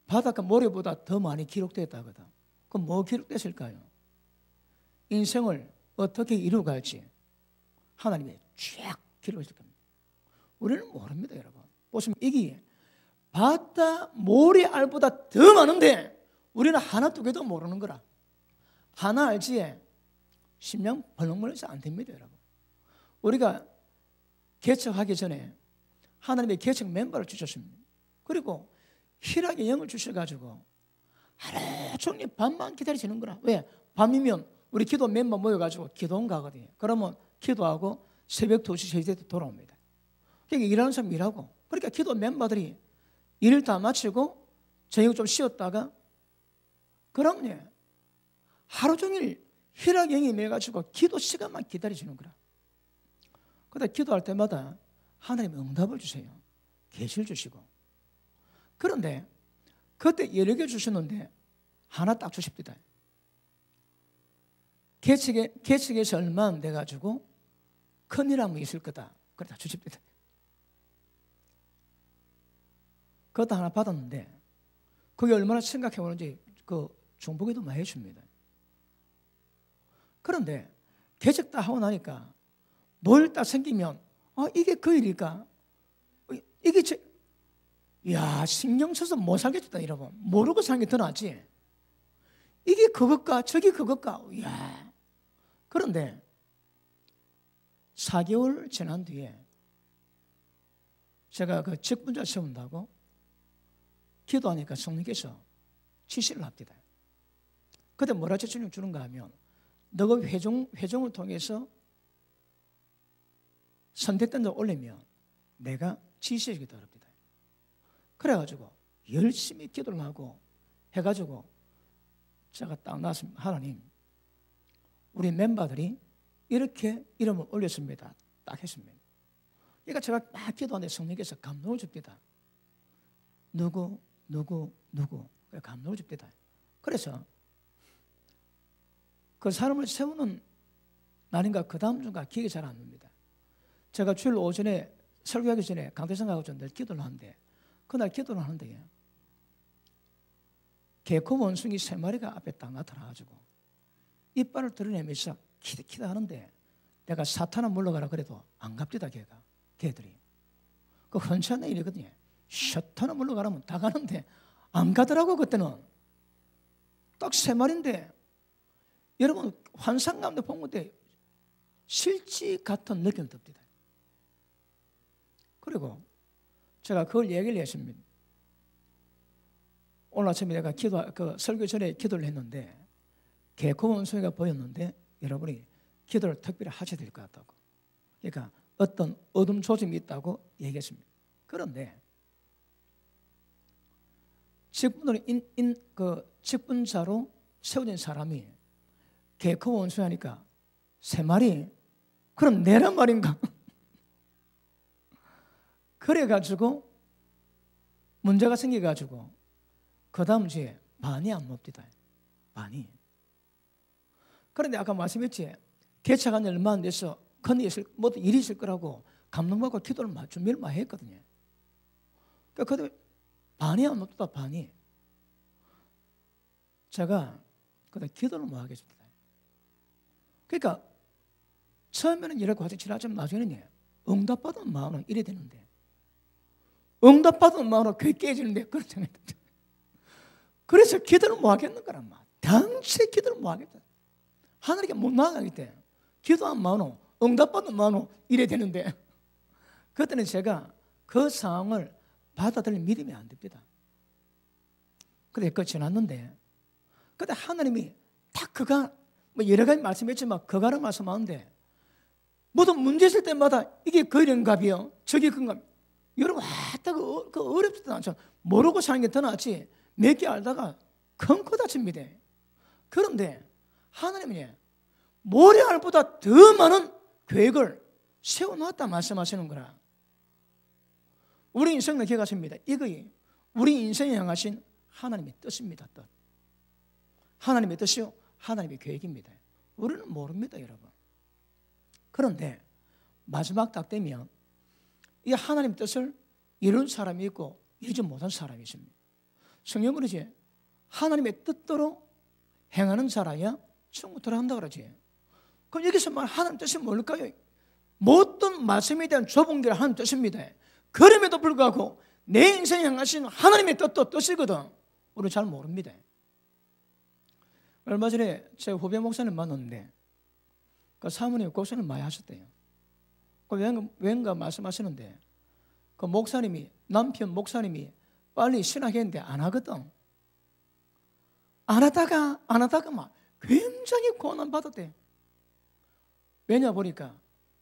바닷가 모래보다 더 많이 기록되었다 하거든. 그럼 뭐 기록됐을까요? 인생을 어떻게 이루어갈지 하나님의 쫙 기록했을 겁니다. 우리는 모릅니다, 여러분. 보시면 이게 바다 모래알보다 더 많은데 우리는 하나 두 개도 모르는 거라. 하나 알지에 심령 벌렁벌렁해서 안 됩니다, 여러분. 우리가 개척하기 전에 하나님의 개척 멤버를 주셨습니다. 그리고 희락의 영을 주셔가지고 하루 종일 밤만 기다리시는 거라. 왜? 밤이면 우리 기도 멤버 모여가지고 기도원 가거든요. 그러면 기도하고 새벽 2시, 3시 때 돌아옵니다. 그러니까 일하는 사람 일하고, 그러니까 기도 멤버들이 일을 다 마치고 저녁 좀 쉬었다가 그러면 하루 종일 희락의 영이 임해가지고 기도 시간만 기다리시는 거라. 그러다 기도할 때마다 하나님 응답을 주세요. 계시를 주시고. 그런데 그때 여러 개 주셨는데 하나 딱 주십니다. 개척에서 얼마 안 돼가지고 큰일 한번 있을 거다. 그래 다 주십니다. 그것도 하나 받았는데 그게 얼마나 심각해 보는지 그 중보기도 많이 해줍니다. 그런데 개척 다 하고 나니까 뭘 딱 생기면 이게 그 일일까? 이게 야, 신경 써서 못 살겠다, 여러분. 모르고 사는 게 더 낫지. 이게 그것까? 저게 그것까? 야. 그런데 4개월 지난 뒤에 제가 그 직분자 세운다고 기도하니까 성령께서 지시를 합니다. 그때 뭐라 지시를 주는가 하면 너가 회종을 통해서 선택된 데 올리면 내가 지시해 주겠다 그럽니다. 그래가지고 열심히 기도를 하고 해가지고 제가 딱 나왔습니다. 하나님, 우리 멤버들이 이렇게 이름을 올렸습니다. 딱 했습니다. 그러니까 제가 막 기도하는데 성령께서 감동을 줍니다. 누구 감동을 줍니다. 그래서 그 사람을 세우는 날인가 그 다음 주가 기억이 잘 안 납니다. 제가 주일 오전에 설교하기 전에 강대상 가고 늘 기도를 하는데 그날 기도를 하는데 개코 원숭이 3마리가 앞에 딱 나타나가지고 이빨을 드러내면서 키득키득 하는데 내가 사탄아 물러가라 그래도 안 갑디다 걔들이. 그 흔치 않은 일이거든요. 사탄아 물러가라면 다 가는데 안 가더라고. 그때는 딱 3마리인데 여러분 환상 가운데 본 건데 실지 같은 느낌이 듭니다. 그리고 제가 그걸 얘기를 했습니다. 오늘 아침에 내가 설교 전에 기도를 했는데 개코 원숭이가 보였는데 여러분이 기도를 특별히 하셔야 될 것 같다고. 그러니까 어떤 어둠 조짐이 있다고 얘기했습니다. 그런데 직분자로 세워진 사람이 개코 원숭이 하니까 3마리? 그럼 4마리인가? 그래가지고 문제가 생겨가지고 그 다음 주에 반이 안 놉디다. 반이. 그런데 아까 말씀했지, 개척한 지 얼마 안 돼서 큰 일이 있을 거라고 감동받고 기도를 준비를 많이 했거든요. 그러니까 반이 안 놉디다. 반이. 제가 그때 기도를 못 하겠습니다. 그러니까 처음에는 이렇게 화장 지나치면 나중에는 응답받은 마음은 이래 되는데 응답받은 마음으로 그게 깨지는데 그렇잖아요. 그래서 기도를 못 하겠는 거란 말이야. 당시에 기도를 못 하겠다. 하나님께 못 나아가기 때문에 기도한 마음으로 응답받은 마음으로 이래 되는데 그때는 제가 그 상황을 받아들일 믿음이 안 됩니다. 그래 그 지났는데 그때 하나님이 딱 그가 뭐 여러 가지 말씀했지만 그가를 말씀하는데 모든 문제 있을 때마다 이게 그 이런갑이요 저게 그런갑. 여러분 그 어렵지도 않죠. 모르고 사는 게 더 낫지 몇 개 알다가 큰 코 다칩니다. 그런데 하나님이 모래알보다 더 많은 계획을 세워놨다 말씀하시는 거라. 우리 인생을 기억하십니다. 이거이 우리 인생에 향하신 하나님의 뜻입니다. 뜻. 하나님의 뜻이요 하나님의 계획입니다. 우리는 모릅니다, 여러분. 그런데 마지막 딱 되면 이 하나님의 뜻을 이룬 사람이 있고 이루지 못한 사람이 있습니다. 성경은 그러지 하나님의 뜻대로 행하는 자라야 천국 들어간다 그러지. 그럼 여기서 말 하나님 뜻이 뭘까요? 모든 말씀에 대한 좁은 길을 하나님 뜻입니다. 그럼에도 불구하고 내 인생에 향하신 하나님의 뜻도 뜻이거든. 우리 잘 모릅니다. 얼마 전에 제 후배 목사님 만났는데 그 사모님이 고생을 많이 하셨대요. 그 왠가 말씀하시는데 그 목사님이, 남편 목사님이 빨리 신학했는데 안 하거든. 안 하다가 막 굉장히 고난받았대. 왜냐 보니까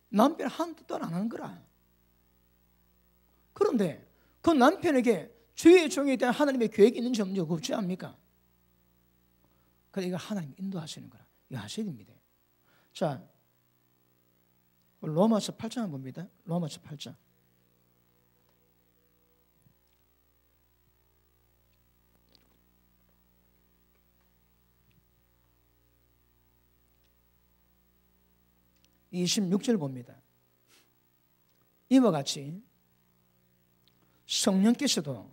남편 한 뜻도 안 하는 거라. 그런데 그 남편에게 주의 종에 대한 하나님의 계획이 있는지 없는지 없지 않습니까? 그래서 이거 하나님 인도하시는 거라. 이거 하셔야 됩니다. 자, 로마서 8장을 봅니다. 로마서 8장. (26절) 봅니다. 이와 같이 성령께서도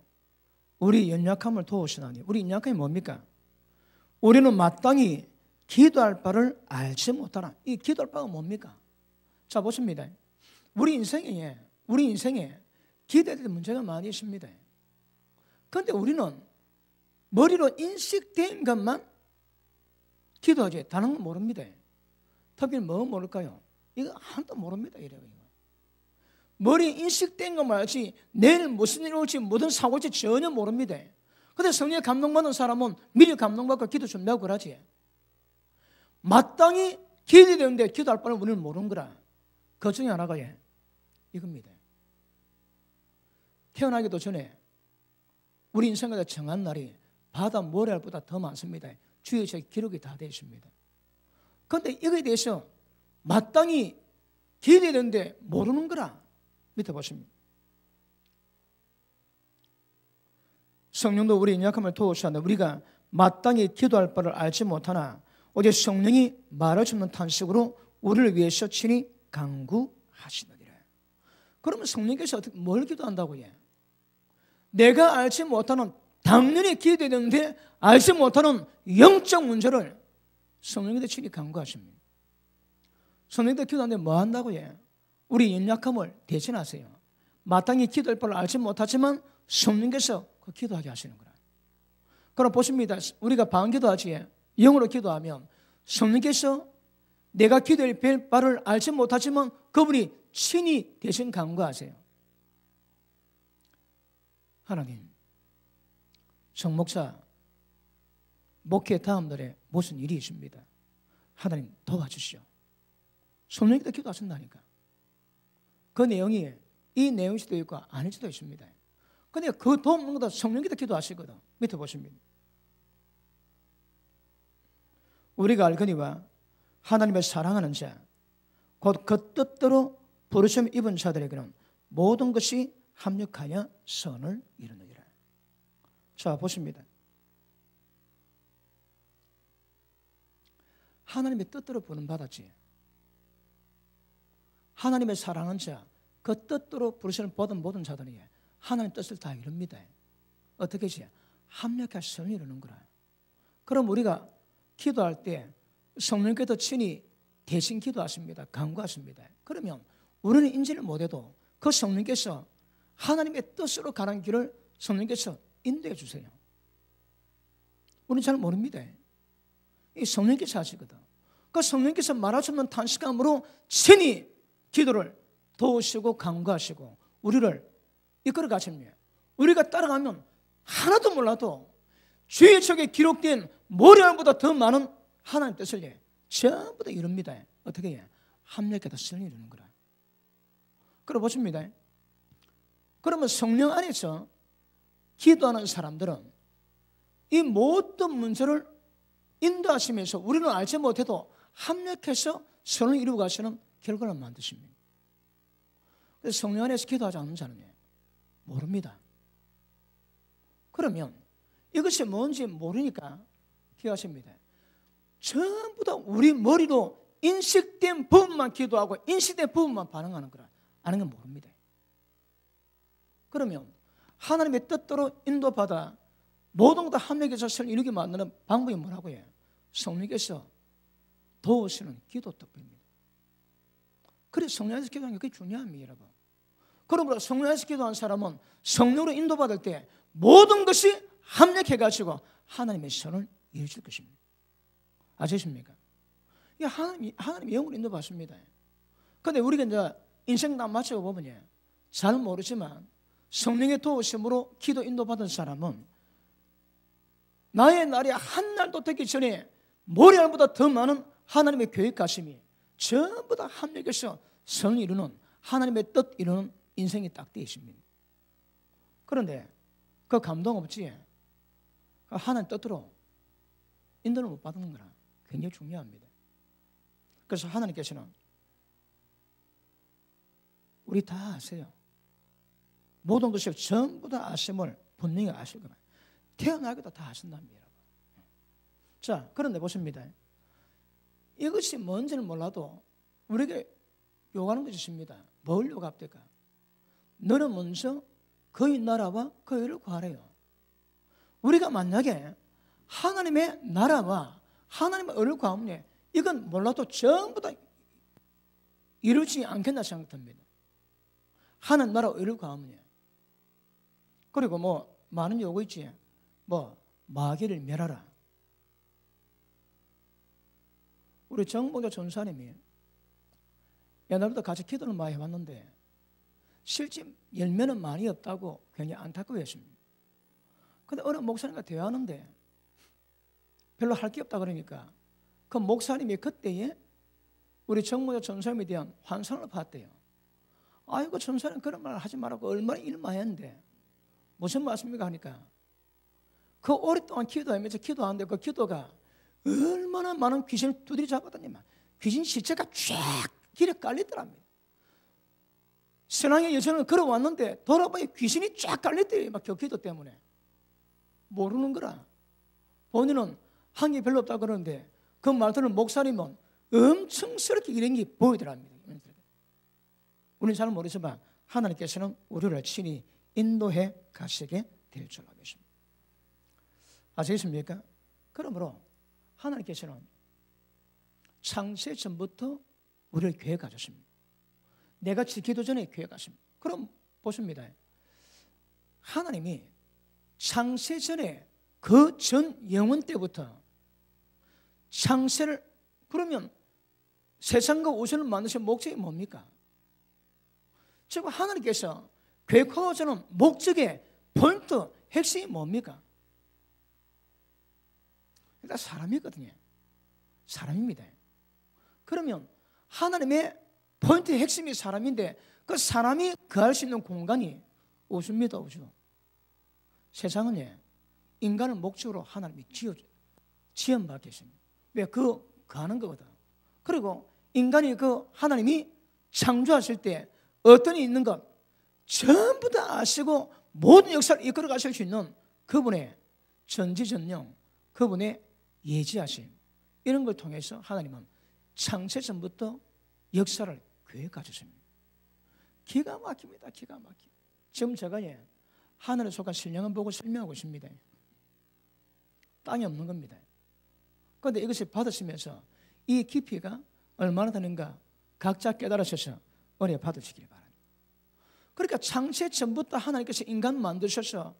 우리 연약함을 도우시나니, 우리 연약함이 뭡니까? 우리는 마땅히 기도할 바를 알지 못하나. 이 기도할 바가 뭡니까? 자, 보십니다. 우리 인생에 기도에 대한 문제가 많이 있습니다. 그런데 우리는 머리로 인식된 것만 기도하지 다른 건 모릅니다. 특히 뭐 모를까요? 이거 하나도 모릅니다. 이래요. 머리에 인식된 것만 알지 내일 무슨 일이 올지 무슨 사고 올지 전혀 모릅니다. 그런데 성령에 감동받는 사람은 미리 감동받고 기도 준비하고 그러지. 마땅히 기도되는데 기도할 바를 우리는 모르는 거라. 그 중에 하나가 이겁니다. 태어나기도 전에 우리 인생에 정한 날이 바다 모래알보다 더 많습니다. 주의 제 기록이 다 되어 있습니다. 그런데 이거에 대해서 마땅히 기도해야 되는데 모르는 거라. 밑에 보십니다. 성령도 우리 연약함을 도우시는데 우리가 마땅히 기도할 바를 알지 못하나 오직 성령이 말할 수 없는 탄식으로 우리를 위해서 친히 간구하시느니라. 그러면 성령께서 뭘 기도한다고요? 내가 알지 못하는, 당연히 기도해야 되는데 알지 못하는 영적 문제를 성령께서 친히 간구하십니다. 성령께서 기도하는데 뭐 한다고요? 우리 연약함을 대신하세요. 마땅히 기도할 바를 알지 못하지만 성령께서 그 기도하게 하시는 거라. 그럼 보십니다. 우리가 방언기도하지 영어로 기도하면 성령께서 내가 기도할 바를 알지 못하지만 그분이 친히 대신 간구하세요. 하나님, 정 목사 목회 다음 날에 무슨 일이 있습니다. 하나님 도와주시오. 성령께서 기도하신다니까. 그 내용이 이 내용일 수도 있고 아닐 수도 있습니다. 그런데 그 도움는 것도 성령께서 기도하시거든. 밑에 보십니다. 우리가 알거니와 하나님을 사랑하는 자, 곧 그 뜻대로 부르심 입은 자들에게는 모든 것이 합력하여 선을 이루느니라. 자, 보십니다. 하나님의 뜻대로 부름받았지. 하나님의 사랑하는 자, 그 뜻대로 부르심을 받은 모든 자들이 하나님의 뜻을 다 이룹니다. 어떻게 하지? 합력하여 선을 이루는 거라. 그럼 우리가 기도할 때 성령께서 친히 대신 기도하십니다. 간구하십니다. 그러면 우리는 인지를 못해도 그 성령께서 하나님의 뜻으로 가는 길을 성령께서 인도해 주세요. 우리는 잘 모릅니다. 이 성령께서 하시거든. 그 성령께서 말할 수 없는 탄식함으로 친히 기도를 도우시고 간구하시고 우리를 이끌어 가십니다. 우리가 따라가면 하나도 몰라도 주의 책에 기록된 모래알보다 더 많은 하나님의 뜻을 전부 다 이룹니다. 어떻게 해? 합력해서 선을 이루는 거라. 그럼 보십니다. 그러면 성령 안에서 기도하는 사람들은 이 모든 문제를 인도하시면서 우리는 알지 못해도 합력해서 선을 이루어 가시는 결과를 만드십니다. 그래서 성령 안에서 기도하지 않는 자는 모릅니다. 그러면 이것이 뭔지 모르니까 기도하십니다. 전부 다 우리 머리로 인식된 부분만 기도하고 인식된 부분만 반응하는 거라. 아는 건 모릅니다. 그러면 하나님의 뜻대로 인도받아 모든 것다 합력해서 선을 이루게 만드는 방법이 뭐라고 해요? 성령께서 도우시는 기도 뜻입니다. 그래서 성령 안에서 기도하는 게 그게 중요합니다, 여러분. 그러므로 성령 안에서 기도하는 사람은 성령으로 인도받을 때 모든 것이 합력해가지고 하나님의 선을 이루실 것입니다. 아시십니까? 이 하나님 영으로 인도받습니다. 그런데 우리가 이제 인생 남 맞춰 보면 잘 모르지만 성령의 도우심으로 기도 인도받은 사람은 나의 날이 한 날도 되기 전에 머리알보다 더 많은 하나님의 계획가심이 전부 다 합력해서 성을 이루는 하나님의 뜻 이루는 인생이 딱 되어 있습니다. 그런데 그 감동 없지 하나님 뜻대로 인도를 못 받는 거라 굉장히 중요합니다. 그래서 하나님께서는 우리 다 아세요. 모든 것을 전부 다 아심을 분명히 아실 겁니다. 태어나기도 다 아신답니다. 자, 그런데 보십니다. 이것이 뭔지는 몰라도 우리에게 요구하는 것이 있습니다. 뭘 요구합니까? 너는 먼저 그의 나라와 그 의를 구하래요. 우리가 만약에 하나님의 나라와 하나님의 의를 구하면 이건 몰라도 전부 다 이루지 않겠나 생각합니다. 하나님 나라 의를 구하면. 그리고 뭐 많은 요구 있지. 뭐 마귀를 멸하라. 우리 정봉조 전사님이 옛날부터 같이 기도를 많이 해왔는데 실제 열매는 많이 없다고 굉장히 안타까워했습니다. 그런데 어느 목사님과 대화하는데 별로 할 게 없다 그러니까 그 목사님이 그때에 우리 정봉조 전사님에 대한 환상을 봤대요. 아이고 전사님 그런 말 하지 말라고 얼마나 일 많이 했는데 무슨 말씀입니까 하니까 그 오랫동안 기도하면서 기도하는데 그 기도가 얼마나 많은 귀신을 두드려 잡았더니만 귀신 시체가 쫙 길에 깔리더랍니다. 신앙의 여정을 걸어왔는데 돌아보니 귀신이 쫙 깔렸대요. 막 기도 때문에. 모르는 거라. 본인은 한 게 별로 없다고 그러는데 그 말 듣는 목사님은 엄청스럽게 이런 게 보이더랍니다. 우리는 잘 모르지만 하나님께서는 우리를 친히 인도해 가시게 될 줄 알겠습니다. 아시겠습니까? 그러므로 하나님께서는 창세 전부터 우리를 계획하셨습니다. 내가 지키기 전에 계획하십니다. 그럼 보십니다. 하나님이 창세 전에 그 전 영원 때부터 창세를 그러면 세상과 우주를 만드신 목적이 뭡니까? 즉 하나님께서 계획하고자는 목적의 포인트, 핵심이 뭡니까? 일단 사람이거든요. 사람입니다. 그러면 하나님의 포인트의 핵심이 사람인데 그 사람이 거할 수 있는 공간이 우주입니다. 우주. 세상은 인간을 목적으로 하나님이 지원받게 했습니다. 왜? 거하는 거거든. 그리고 인간이 그 하나님이 창조하실 때 어떤 일이 있는 것 전부 다 아시고 모든 역사를 이끌어 가실 수 있는 그분의 전지전능, 그분의 예지하심 이런 걸 통해서 하나님은 창세 전부터 역사를 계획하셨습니다. 기가 막힙니다. 기가 막힙니다. 지금 제가 하늘에 속한 신령한 보고 설명하고 있습니다. 땅이 없는 겁니다. 그런데 이것을 받으시면서 이 깊이가 얼마나 되는가 각자 깨달으셔서 은혜 받으시길 바랍니다. 그러니까 창세 전부터 하나님께서 인간 만드셔서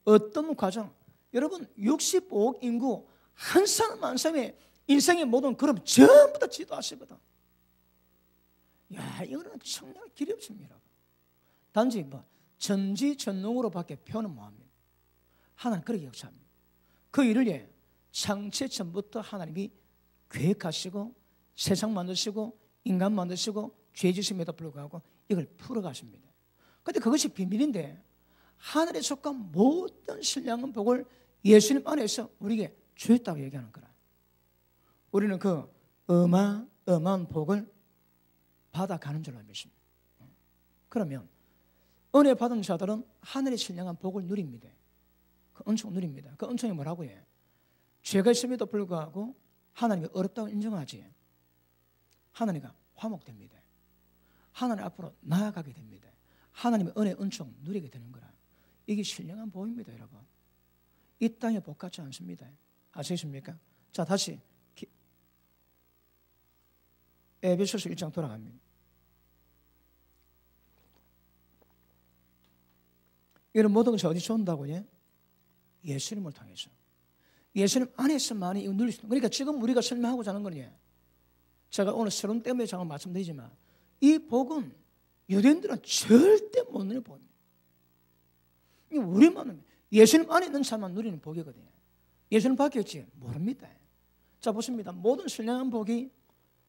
어떤 과정, 여러분 65억 인구 한 사람 한 사람의 인생의 모든 그럼 전부 다 지도하시거든. 야, 이거는 청량할 길이 없습니다. 단지 뭐 전지전능으로밖에 표현은 못합니다. 하나님 그렇게 역사합니다. 그 일을 창세 전부터 하나님이 계획하시고 세상 만드시고 인간 만드시고 죄 지심에도 불구하고 이걸 풀어가십니다. 그런데 그것이 비밀인데 하늘에 속한 모든 신령한 복을 예수님 안에서 우리에게 주었다고 얘기하는 거라. 우리는 그 어마어마한 복을 받아가는 줄로 믿습니다. 그러면 은혜 받은 자들은 하늘의 신령한 복을 누립니다. 그 은총 누립니다. 그 은총이 뭐라고 해? 죄가 있음에도 불구하고 하나님이 어렵다고 인정하지. 하나님과 화목됩니다. 하나님 앞으로 나아가게 됩니다. 하나님의 은혜 은총 누리게 되는 거라. 이게 신령한 복입니다, 여러분. 이 땅에 복 같지 않습니다. 아시겠습니까? 자, 다시 에베소서 1장 돌아갑니다. 이런 모든 것이 어디서 온다고요? 예수님을 통해서. 예수님 안에서만이 이거 누릴 수 있는. 그러니까 지금 우리가 설명하고자 하는 거니, 제가 오늘 서론 때문에 잠깐 말씀드리지만 이 복은 유대인들은 절대 못 누리는 복입니다. 우리만 예수님 안에 있는 사람만 누리는 복이거든요. 예수님 밖에 없지 모릅니다. 자, 보십니다. 모든 신령한 복이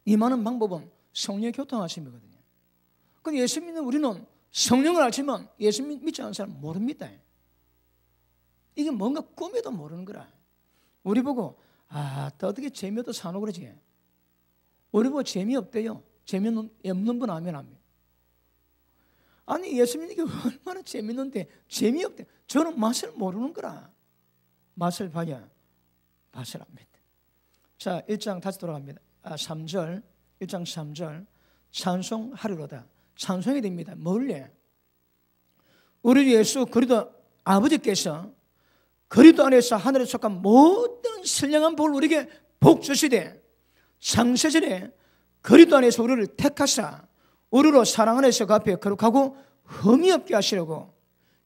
임하는 방법은 성령의 교통하심이거든요. 근데 예수 믿는 우리는 성령을 알지만 예수 믿지 않는 사람은 모릅니다. 이게 뭔가 꿈에도 모르는 거라. 우리 보고 또 어떻게 재미없다 사노 그러지. 우리 보고 재미없대요. 재미없는 분 아멘 합니다. 아니 예수 믿는 게 얼마나 재밌는데 재미없대. 저는 맛을 모르는 거라. 맛을 봐야 맛을 압니다. 자, 1장 다시 돌아갑니다. 3절 1장 3절 찬송하리로다. 찬송이 됩니다. 뭘래? 우리 예수 그리스도 아버지께서 그리스도 안에서 하늘에 속한 모든 선량한 복을 우리에게 복 주시되 창세전에 그리스도 안에서 우리를 택하사 우리로 사랑 안에서 그 앞에 거룩하고 흠이 없게 하시려고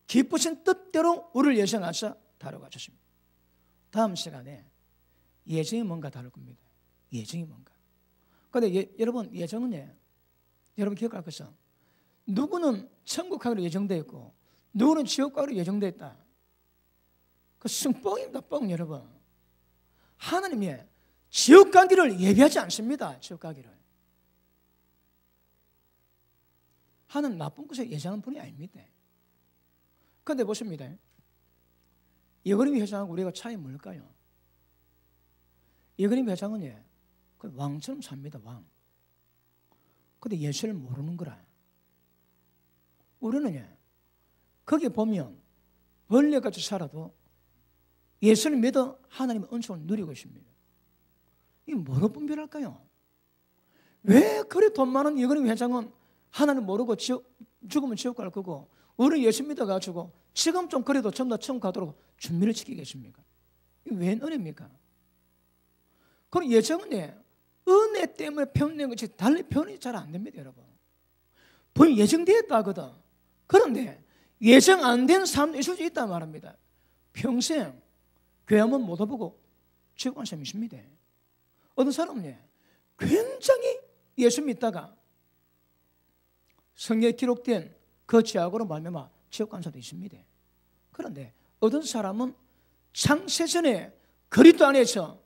기쁘신 뜻대로 우리를 예정하사 다뤄가셨습니다. 다음 시간에 예정이 뭔가 다룰 겁니다. 예정이 뭔가. 그런데 여러분 예정은 여러분 기억할 것은 누구는 천국 가기로 예정되어 있고 누구는 지옥 가기로 예정되어 있다. 그 승뻥입니다. 뻥. 여러분 하나님이 지옥 가기를 예비하지 않습니다. 지옥 가기를. 하나님 나쁜 것을 예정하는 분이 아닙니다. 그런데 보십니다. 예거림 회장하고 우리가 차이 뭘까요? 예거림 회장은 그 왕처럼 삽니다. 왕. 근데 예수를 모르는 거라. 우리는 거기 보면 벌레같이 살아도 예수를 믿어 하나님의 은총을 누리고 있습니다. 이게 뭐로 분별할까요? 왜 그리 돈 많은 예거림 회장은 하나님 모르고 죽으면 지옥 갈 거고 우리 예수 믿어가지고 지금 좀 그래도 전부 다 천국 가도록 준비를 시키겠습니까? 이게 웬 은혜입니까? 그럼 예정은 은혜 때문에 표현된 것이 달리 표현이 잘 안 됩니다. 여러분 분명히 예정되어 있다거든. 그런데 예정 안 된 사람도 있을 수 있단 말입니다. 평생 교회 한번 못 와보고 지옥 간 사람이 있습니다. 어떤 사람은 굉장히 예수 믿다가 성경에 기록된 그 죄악으로 말미암아 지옥 간 사람도 있습니다. 그런데 어떤 사람은 창세전에 그리스도 안에서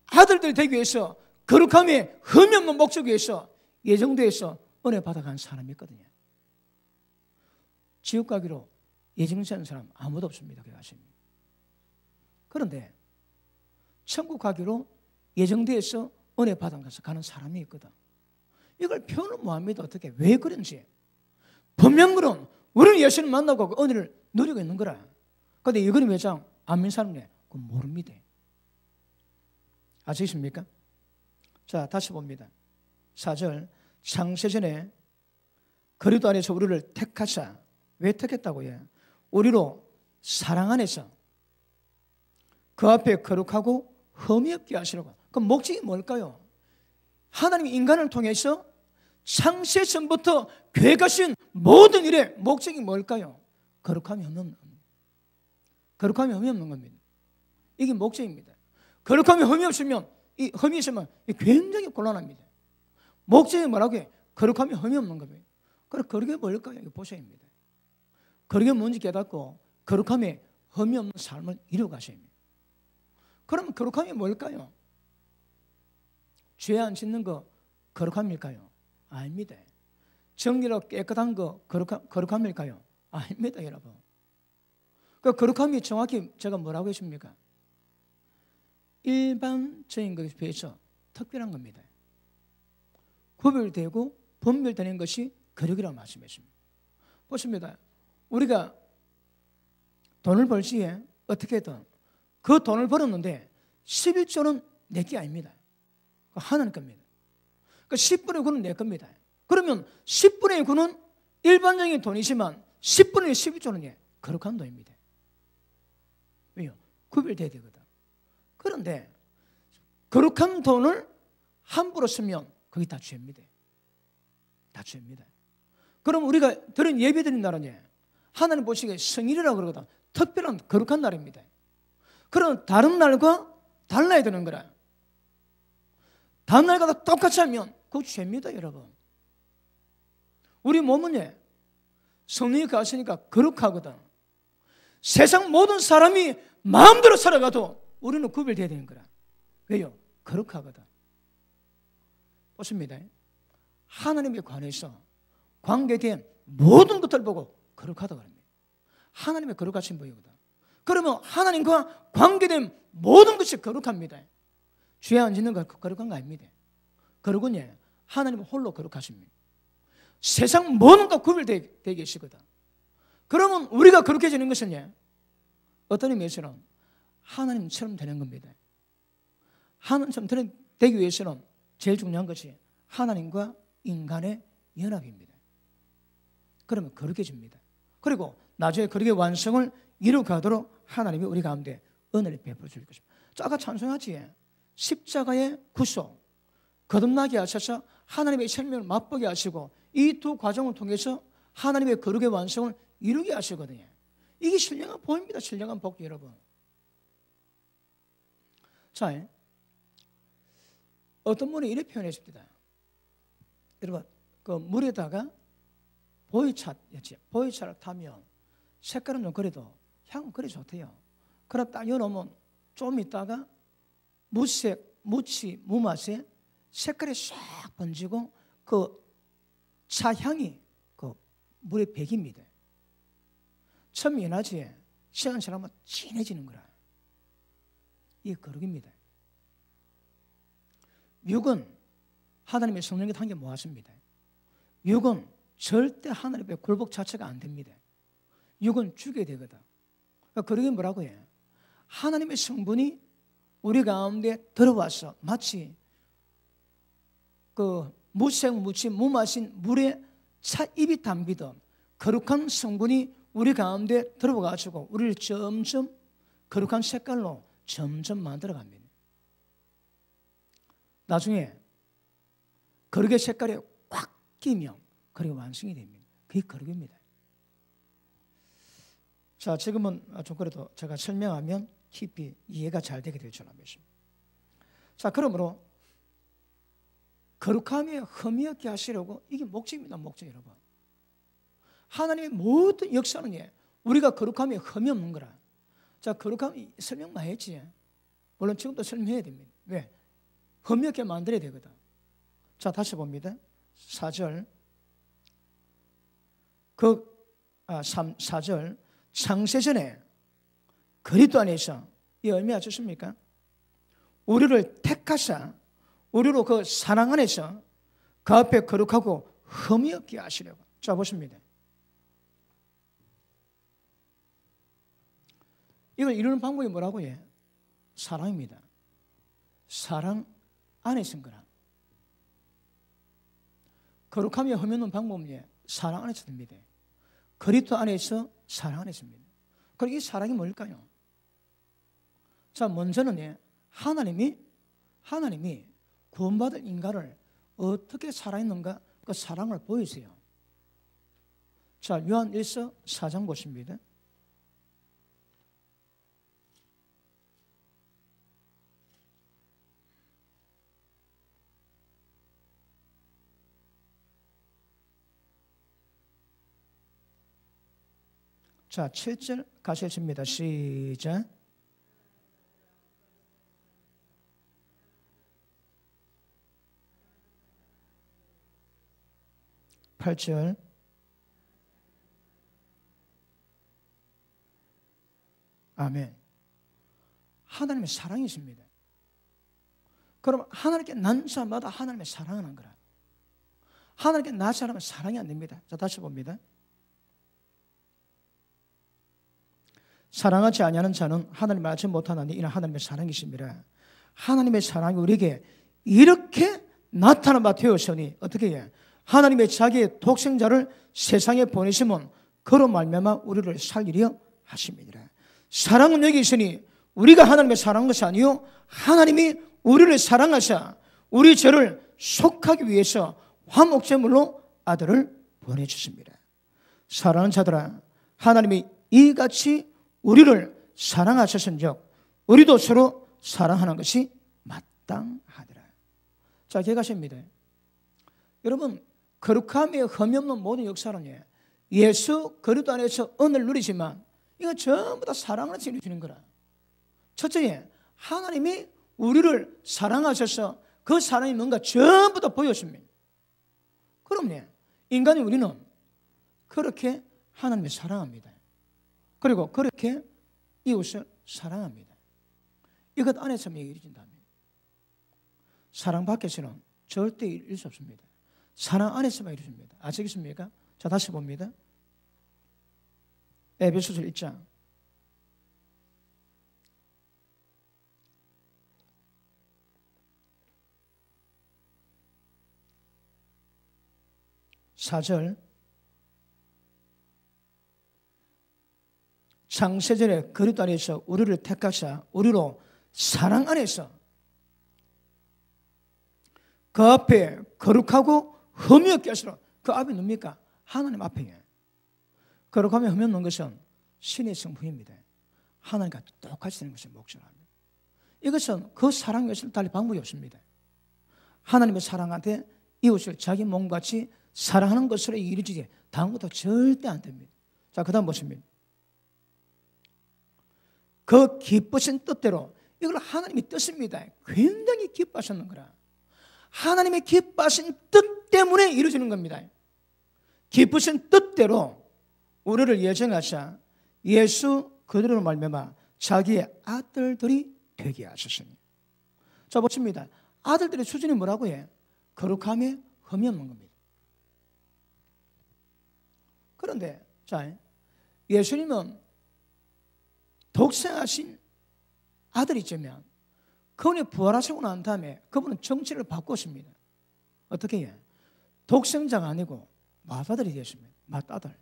아들들이 되기 위해서 거룩함에 흠이 없는 목적 위해서 예정되어서 은혜 받아간 사람이 있거든요. 지옥 가기로 예정된 사람 아무도 없습니다. 그런데 천국 가기로 예정되어서 은혜 받아가서 가는 사람이 있거든. 이걸 표현을 못합니다. 어떻게? 왜 그런지. 분명그런 우리는 예수를 만나고 그 은혜를 누리고 있는 거라. 그런데 이거는 회장 안 믿는 사람은 그건 모릅니다. 아시겠습니까? 자, 다시 봅니다. 4절 창세전에 그리스도 안에서 우리를 택하사. 왜 택했다고요? 우리로 사랑 안에서 그 앞에 거룩하고 흠이 없게 하시려고. 그럼 목적이 뭘까요? 하나님이 인간을 통해서 창세전부터 계획하신 모든 일의 목적이 뭘까요? 거룩함이 없는 겁니다. 이게 목적입니다. 거룩함이 흠이 없으면 이 흠이 있으면 굉장히 곤란합니다. 목적이 뭐라고요? 거룩함이 흠이 없는 겁니다. 그럼 거룩이 뭘까요? 이거 보셔야 합니다. 거룩이 뭔지 깨닫고 거룩함이 흠이 없는 삶을 이루어가셔야 합니다. 그럼 거룩함이 뭘까요? 죄 안 짓는 거 거룩함일까요? 아닙니다. 정리로 깨끗한 거 거룩함일까요? 아닙니다, 여러분. 그 거룩함이 정확히 제가 뭐라고 했습니까? 일반적인 것에 비해서 특별한 겁니다. 구별되고 분별되는 것이 거룩이라고 말씀했습니다. 보십니다. 우리가 돈을 벌 시에 어떻게든 그 돈을 벌었는데 11조는 내 게 아닙니다. 하나님 겁니다. 그 10분의 9는 내 겁니다. 그러면 10분의 9는 일반적인 돈이지만 10분의 11조는 거룩한 돈입니다. 왜요? 구별돼야 되거든. 그런데 거룩한 돈을 함부로 쓰면 그게 다 죄입니다. 다 죄입니다. 그럼 우리가 드린 예배 드린 날은 하나님 보시기에 성일이라고 그러거든. 특별한 거룩한 날입니다. 그럼 다른 날과 달라야 되는 거라. 다음날과 똑같이 하면 그거 죄입니다, 여러분. 우리 몸은 성령이 가시니까 거룩하거든. 세상 모든 사람이 마음대로 살아가도 우리는 구별되어야 되는 거라. 왜요? 거룩하거든. 보십니다. 하나님에 관해서 관계된 모든 것들을 보고 거룩하다고 합니다. 하나님의 거룩하신 분이거든. 그러면 하나님과 관계된 모든 것이 거룩합니다. 죄 안 짓는 거 거룩한 거 아닙니다. 거룩은 하나님은 홀로 거룩하십니다. 세상 모든 것 구별되어 계시거든. 그러면 우리가 거룩해지는 것은 어떤 의미에서는 하나님처럼 되는 겁니다. 하나님처럼 되기 위해서는 제일 중요한 것이 하나님과 인간의 연합입니다. 그러면 거룩해집니다. 그리고 나중에 거룩의 완성을 이루어가도록 하나님이 우리 가운데 은혜를 베풀어 줄 것입니다. 아까 찬송하지? 십자가의 구속, 거듭나게 하셔서 하나님의 생명을 맛보게 하시고 이 두 과정을 통해서 하나님의 거룩의 완성을 이루게 하시거든요. 이게 신령한 복입니다. 신령한 복, 여러분. 자, 어떤 분이 이렇게 표현했습니다. 여러분, 그 물에다가 보이차를 타면 색깔은 좀 그래도 향은 그래 좋대요. 그럼 딱 열어놓으면 좀 있다가 무맛에 색깔이 싹 번지고 그 차향이 그 물에 배깁니다. 처음에 연하지 시간 지나면 진해지는 거라. 이게 거룩입니다. 육은 하나님의 성령이 한 게 모았습니다. 육은 절대 하나님의 굴복 자체가 안 됩니다. 육은 죽여야 되거든. 그러니까 거룩이 뭐라고 해? 하나님의 성분이 우리 가운데 들어와서 마치 그 무마신 물에 차 입이 담기던 거룩한 성분이 우리 가운데 들어와가지고 우리를 점점 거룩한 색깔로 점점 만들어갑니다. 나중에 거룩의 색깔이 꽉 끼면 거룩이 완성이 됩니다. 그게 거룩입니다. 자, 지금은 좀 그래도 제가 설명하면 깊이 이해가 잘 되게 될 줄 믿습니다. 자, 그러므로 거룩함에 흠이 없게 하시려고 이게 목적입니다. 목적, 여러분. 하나님의 모든 역사는 우리가 거룩함에 흠이 없는 거라. 자, 거룩함 설명 많이 했지. 물론 지금도 설명해야 됩니다. 왜? 흠이 없게 만들어야 되거든. 자, 다시 봅니다. 4절. 4절. 창세전에 그리스도 안에서 이 의미 아셨습니까? 우리를 택하사 우리로 그 사랑 안에서 그 앞에 거룩하고 흠이 없게 하시려고. 자, 보십니다. 이걸 이루는 방법이 뭐라고 해? 사랑입니다. 사랑 안에 있는 거라. 거룩함이 흠이 없는 방법은 사랑 안에서 됩니다. 그리스도 안에서 사랑 안에 있습니다. 그리고 이 사랑이 뭘까요? 자, 먼저는 하나님이 구원받은 인간을 어떻게 사랑했는가 그 사랑을 보이세요. 자, 요한 1서 4장 보십니다. 자, 7절 가시겠습니다. 시작. (8절) 아멘. 하나님의 사랑이 있습니다. 그럼 하나님께 난 사람마다 하나님의 사랑을 한 거라. 하나님께 나 사람은 사랑이 안 됩니다. 자, 다시 봅니다. 사랑하지 아니하는 자는 하나님을 알지 못하나니 이는 하나님의 사랑이십니다. 하나님의 사랑이 우리에게 이렇게 나타난 바 되었으니 어떻게 해? 하나님의 자기의 독생자를 세상에 보내시면 그로 말미암아 우리를 살리려 하십니다. 사랑은 여기 있으니 우리가 하나님의 사랑한 것이 아니요 하나님이 우리를 사랑하사 우리 죄를 속하기 위해서 화목제물로 아들을 보내주십니다. 사랑하는 자들아, 하나님이 이같이 우리를 사랑하셨은즉 우리도 서로 사랑하는 것이 마땅하더라. 자, 기억하십니다. 여러분, 거룩함에 흠이 없는 모든 역사는 예수 그리스도 안에서 은혜를 누리지만 이거 전부 다 사랑을 지니시는 거라. 첫째, 하나님이 우리를 사랑하셔서 그 사랑이 뭔가 전부 다 보였습니다. 그럼요, 인간이 우리는 그렇게 하나님을 사랑합니다. 그리고 그렇게 이웃을 사랑합니다. 이것 안에서만 이루어진다면 사랑 밖에서는 절대 이룰 수 없습니다. 사랑 안에서만 이루어집니다. 아시겠습니까? 자, 다시 봅니다. 에베소서 1장 4절. 창세전에 그리스도 안에서 우리를 택하사 우리로 사랑 안에서 그 앞에 거룩하고 흠이 없게 하시라. 그 앞이 뭡니까? 하나님 앞에. 거룩하며 흠이 없는 것은 신의 성품입니다. 하나님과 똑같이 되는 것이 목적입니다. 이것은 그 사랑 외에는 달리 방법이 없습니다. 하나님의 사랑한테 이웃을 자기 몸같이 사랑하는 것으로 이루어지지 다음부터 절대 안 됩니다. 자, 그 다음 보십니다. 그 기쁘신 뜻대로, 이걸 하나님이 뜻입니다. 굉장히 기뻐하셨는 거라. 하나님의 기뻐하신 뜻 때문에 이루어지는 겁니다. 기쁘신 뜻대로 우리를 예정하사 예수 그대로 말미암아 자기의 아들들이 되게 하셨으니. 자, 보십니다. 아들들의 수준이 뭐라고 해? 거룩함에 흠이 없는 겁니다. 그런데 자, 예수님은 독생하신 아들이지만 그분이 부활하시고 난 다음에 그분은 정체를 바꾸십니다. 어떻게 해? 독생자가 아니고 맏아들이 되었습니다. 맏아들.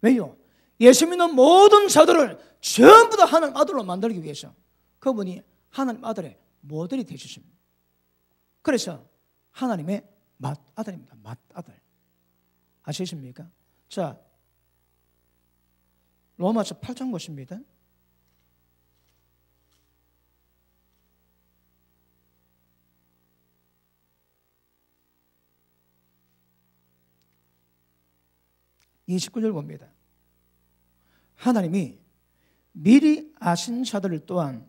왜요? 예수 믿는 모든 자들을 전부 다 하나님 아들로 만들기 위해서 그분이 하나님 아들의 모델이 되셨습니다. 그래서 하나님의 맏아들입니다. 맏아들. 아시겠습니까? 자, 로마서 8장 보십니다. 이 19절 봅니다. 하나님이 미리 아신 자들을 또한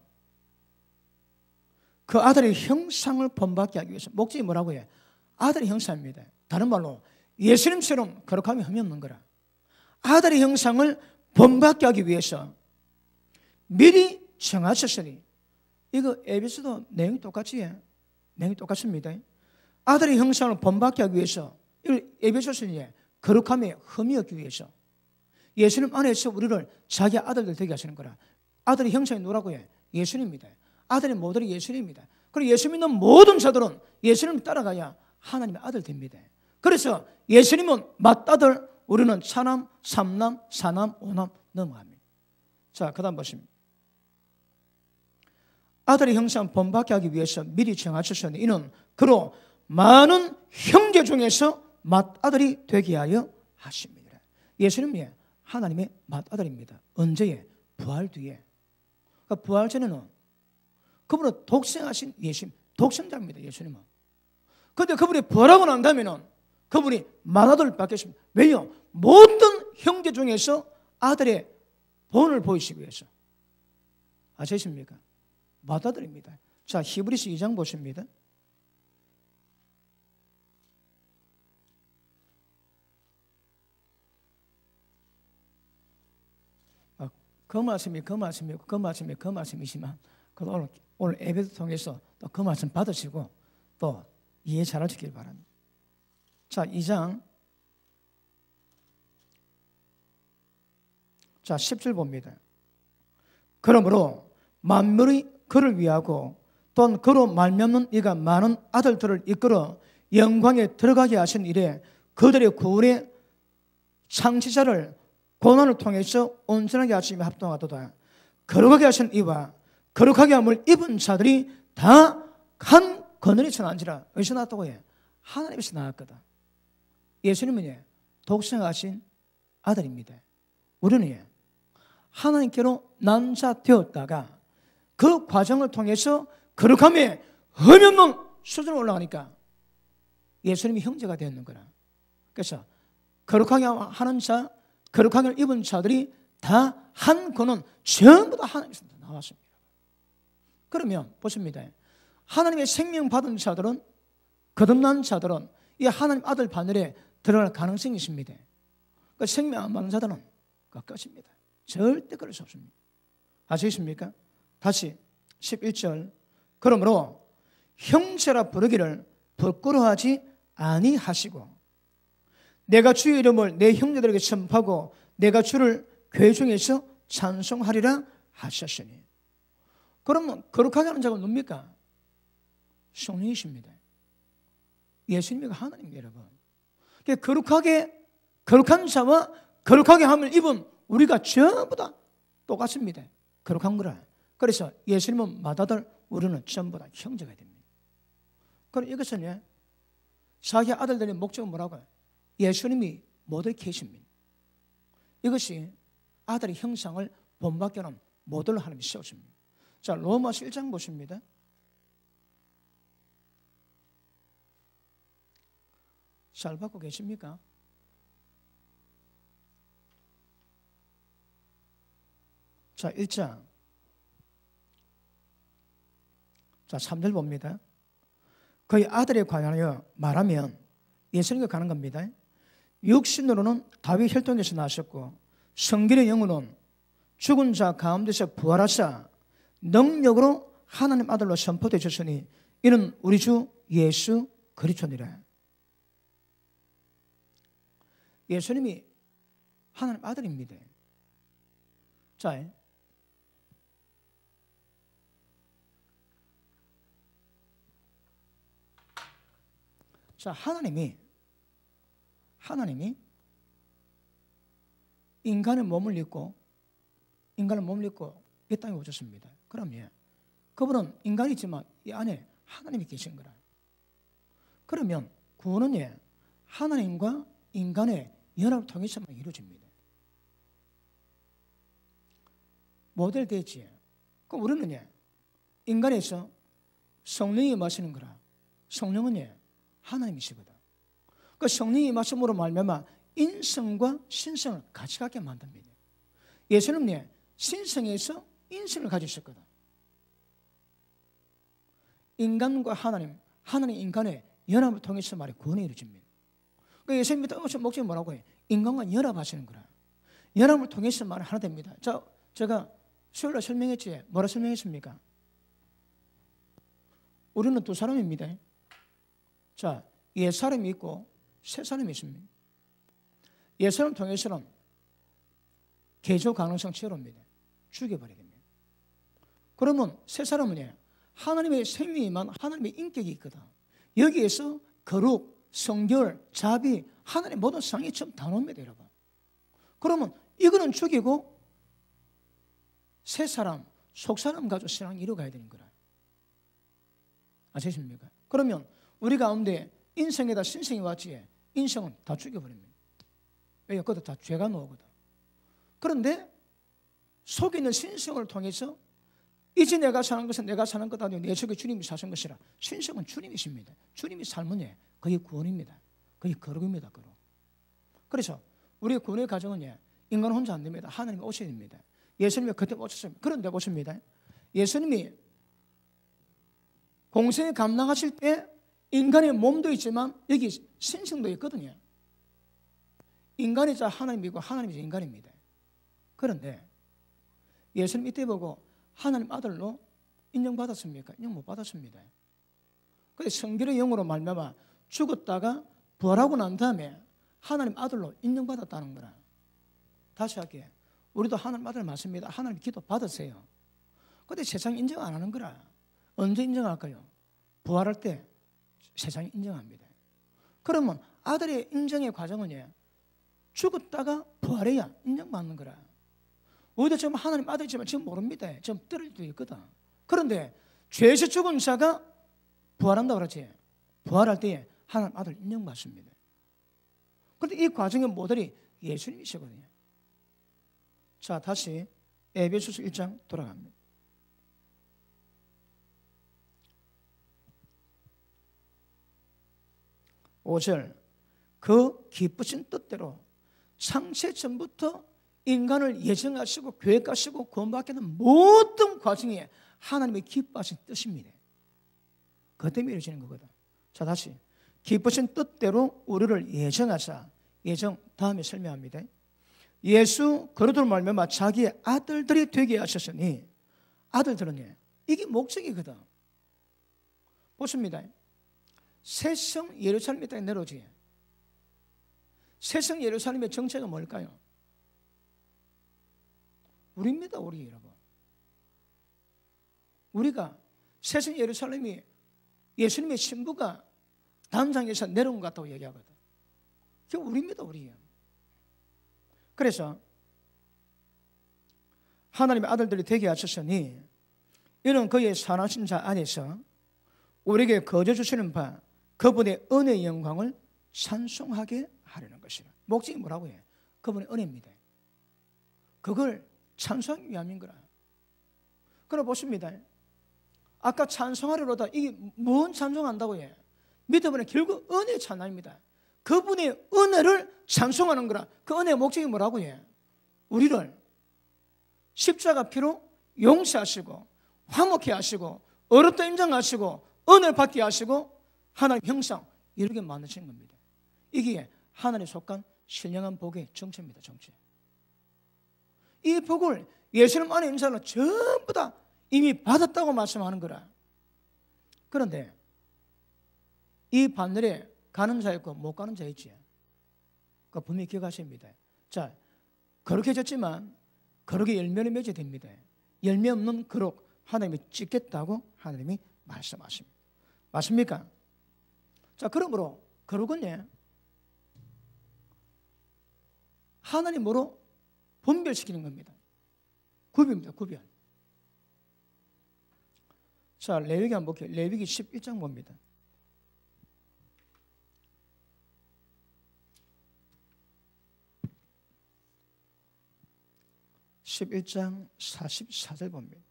그 아들의 형상을 본받게 하기 위해서, 목적이 뭐라고 해? 아들의 형상입니다. 다른 말로 예수님처럼 거룩함이 흠이 없는 거라. 아들의 형상을 본받게 하기 위해서 미리 정하셨으니, 이거 에베소도 내용이 똑같이 해. 내용이 똑같습니다. 아들의 형상을 본받게 하기 위해서, 에베소서에 거룩함에 흠이 없기 위해서 예수님 안에서 우리를 자기 아들들 되게 하시는 거라. 아들의 형상이 누구라고 해? 예수님입니다. 아들의 모델이 예수님입니다. 그리고 예수 믿는 모든 자들은 예수님을 따라가야 하나님의 아들 됩니다. 그래서 예수님은 맏아들, 우리는 차남, 삼남, 사남, 오남 넘어갑니다. 자, 그 다음 보십니다. 아들의 형상 본받게 하기 위해서 미리 정하셨으니 이는 그로 많은 형제 중에서 맏아들이 되게 하여 하십니다. 예수님이 하나님의 맏아들입니다. 언제에? 부활 뒤에. 그러니까 부활 전에는 그분은 독생하신 예수님, 독생자입니다. 예수님은. 그런데 그분이 부활하고 난 다음에는 그분이 맏아들을 받겠습니다. 왜요? 모든 형제 중에서 아들의 본을 보이시기 위해서. 아시겠습니까? 맏아들입니다. 자, 히브리서 2장 보십니다. 그 말씀이지만 오늘 예배를 통해서 또 그 말씀 받으시고 또 이해 잘 하시길 바랍니다. 자, 2장 10절 봅니다. 그러므로 만물이 그를 위하고 또한 그로 말미암는 이가 많은 아들들을 이끌어 영광에 들어가게 하신 이래 그들의 구원의 창시자를 고난을 통해서 온전하게 하시며 합동하도다. 거룩하게 하신 이와 거룩하게 함을 입은 자들이 다 한 그늘에서 난지라. 어디서 나왔다고 해? 하나님에서 나왔거든. 예수님은 독생하신 아들입니다. 우리는 하나님께로 난자 되었다가 그 과정을 통해서 거룩함에 흠이 없는 수준으로 올라가니까 예수님이 형제가 되었는 거라. 그래서 거룩하게 하는 자, 거룩하게 입은 자들이 다 한 권은 전부 다 하나님에서 나왔습니다. 그러면 보십니다. 하나님의 생명 받은 자들은, 거듭난 자들은 이 하나님 아들 반열에 들어갈 가능성이 있습니다. 그 생명 안 받는 자들은 끝입니다. 절대 그럴 수 없습니다. 아시겠습니까? 다시 11절. 그러므로 형제라 부르기를 부끄러워하지 아니하시고 내가 주의 이름을 내 형제들에게 선포하고 내가 주를 교회 중에서 찬송하리라 하셨으니. 그러면 거룩하게 하는 자가 누굽니까? 성령이십니다. 예수님이 하나님입니다, 여러분. 거룩한 자와 거룩하게 함을 입은 우리가 전부 다 똑같습니다. 거룩한 거라. 그래서 예수님은 맏아들, 우리는 전부 다 형제가 됩니다. 그럼 이것은 자기 아들들의 목적은 뭐라고요? 예수님이 모두 계십니다. 이것이 아들의 형상을 본받게는 모델로 하나님이 세웠습니다. 자, 로마서 1장 보십니다. 잘 받고 계십니까? 자, 1장. 자, 3절 봅니다. 그의 아들에 관하여 말하면 예수님께 가는 겁니다. 육신으로는 다윗 혈통에서 나셨고 성결의 영으로는 죽은 자 가운데서 부활하사 능력으로 하나님 아들로 선포되셨으니 이는 우리 주 예수 그리스도니라. 예수님이 하나님 아들입니다. 자, 하나님이 인간의 몸을 입고 이 땅에 오셨습니다. 그러면 그분은 인간이지만 이 안에 하나님이 계신 거라. 그러면 구원은 하나님과 인간의 연합을 통해서만 이루어집니다. 모델 되지. 그럼 우리는 인간에서 성령이 마시는 거라. 성령은 하나님이시거든. 그 성령이 마심으로 말미암아 인성과 신성을 같이 갖게 만듭니다. 예수님은 신성에서 인성을 가지셨거든. 인간과 하나님 인간의 연합을 통해서 말이 구원이 이루어집니다. 그 예수님이 뜻하신 목적이 뭐라고 해? 인간과 연합하시는 거라. 연합을 통해서 말이 하나 됩니다. 자, 제가 수요일에 설명했지. 뭐라 설명했습니까? 우리는 두 사람입니다. 자, 옛 사람이 있고 새 사람이 있습니다. 옛 사람 통해서는 개조 가능성 제로입니다. 죽여버리게 됩니다. 그러면 새 사람은 하나님의 생명이만 하나님의 인격이 있거든. 여기에서 거룩, 성결, 자비, 하나님의 모든 상이 좀 다 나옵니다, 여러분. 그러면 이거는 죽이고 새 사람, 속 사람 가지고 신앙 이루어가야 되는 거라. 아시십니까? 그러면 우리 가운데 인성에다 신성이 왔지, 인성은 다 죽여버립니다. 왜? 그것도 다 죄가 나오거든. 그런데 속에 있는 신성을 통해서 이제 내가 사는 것은 내가 사는 것 아니고 내 속에 주님이 사신 것이라. 신성은 주님이십니다. 주님이 삶은 그게 구원입니다. 그게 거룩입니다. 거룩. 그래서 우리의 구원의 과정은 인간 혼자 안 됩니다. 하나님이 오셔야 됩니다. 예수님이 그때 오셨습니다. 그런데 보십니다. 예수님이 공생에 감당하실 때 인간의 몸도 있지만 여기 신성도 있거든요. 인간이자 하나님이고 하나님이자 인간입니다. 그런데 예수님 이때 보고 하나님 아들로 인정받았습니까? 인정 못 받았습니다. 그래서 성결의 영으로 말미암아 죽었다가 부활하고 난 다음에 하나님 아들로 인정받았다는 거라. 다시 할게요. 우리도 하나님 아들 맞습니다. 하나님 기도 받으세요. 그런데 세상이 인정 안 하는 거라. 언제 인정할까요? 부활할 때 세상이 인정합니다. 그러면 아들의 인정의 과정은 죽었다가 부활해야 인정받는 거라. 우리도 지금 하나님 아들이지만 지금 모릅니다. 지금 떨어질 수도 있거든. 그런데 죄에서 죽은 자가 부활한다고 그러지. 부활할 때에 하나님 아들 인정받습니다. 그런데 이 과정의 모델이 예수님이시거든요. 자, 다시 에베소서 1장 돌아갑니다. 5절 그 기쁘신 뜻대로 창세 전부터 인간을 예정하시고 계획하시고 구원받게 하는 모든 과정에 하나님의 기뻐하신 뜻입니다. 그것 때문에 이루어지는 거거든. 자, 다시 기쁘신 뜻대로 우리를 예정하사. 예정 다음에 설명합니다. 예수 그리스도로 말미암아 자기의 아들들이 되게 하셨으니. 아들들은 이게 목적이거든. 보십니다. 새성 예루살렘에 딱 내려오지. 새성 예루살렘의 정체가 뭘까요? 우리입니다. 우리 여러분. 우리가 새성 예루살렘이 예수님의 신부가 단장에서 내려온 것 같다고 얘기하거든. 그게 우리입니다. 우리예요. 그래서 하나님의 아들들이 되게 하셨으니 이는 그의 선하신 자 안에서 우리에게 거저 주시는 바 그분의 은혜의 영광을 찬송하게 하려는 것이라. 목적이 뭐라고 해? 그분의 은혜입니다. 그걸 찬송하기 위함인 거라. 그럼 보십니다. 아까 찬송하려다 이게 뭔 찬송한다고 해? 믿어보면 결국 은혜 찬양입니다. 그분의 은혜를 찬송하는 거라. 그 은혜의 목적이 뭐라고 해? 우리를 십자가 피로 용서하시고 화목케 하시고 어렵다 인정하시고 은혜를 받게 하시고 하나님 형상 이렇게 만드시는 겁니다. 이게 하나님에 속한 신령한 복의 정체입니다. 정체. 이 복을 예수님 안에 있는 사람은 전부 다 이미 받았다고 말씀하는 거라. 그런데 이 반열에 가는 자 있고 못 가는 자 있지. 그거 분명히 기억하셔야 합니다. 자, 거룩해졌지만 거룩의 열매를 맺어야 됩니다. 열매 없는 거룩 하나님이 찍겠다고 하나님이 말씀하십니다. 맞습니까? 자, 그러므로 거룩은 하나님으로 분별시키는 겁니다. 구별입니다. 구별. 자, 레위기 한번 볼게요. 레위기 11장 봅니다. (11장) 44절 봅니다.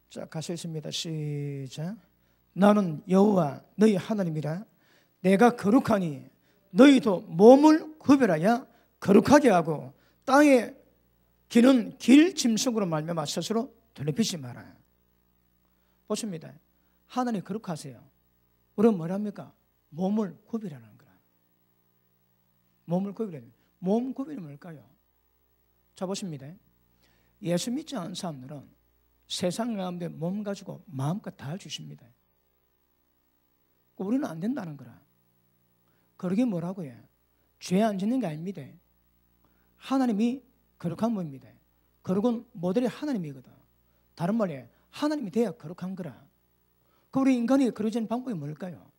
자, 가시겠습니다. 시작. 나는 여호와 너희 하나님이라. 내가 거룩하니 너희도 몸을 구별하여 거룩하게 하고 땅에 기는 길 짐승으로 말미암아 스스로 더럽히지 마라. 보십니다. 하나님 거룩하세요. 우리는 뭐랍니까? 몸을 구별하는 거라. 몸을 구별하는. 몸 구별이 뭘까요? 자, 보십니다. 예수 믿지 않은 사람들은 세상 가운데 몸 가지고 마음껏 다 주십니다. 우리는 안 된다는 거라. 그러게 뭐라고 해? 죄 안 짓는 게 아닙니다. 하나님이 거룩한 분입니다. 거룩은 모델이 하나님이거든. 다른 말에 하나님이 돼야 거룩한 거라. 그 우리 인간이 거룩해지는 방법이 뭘까요?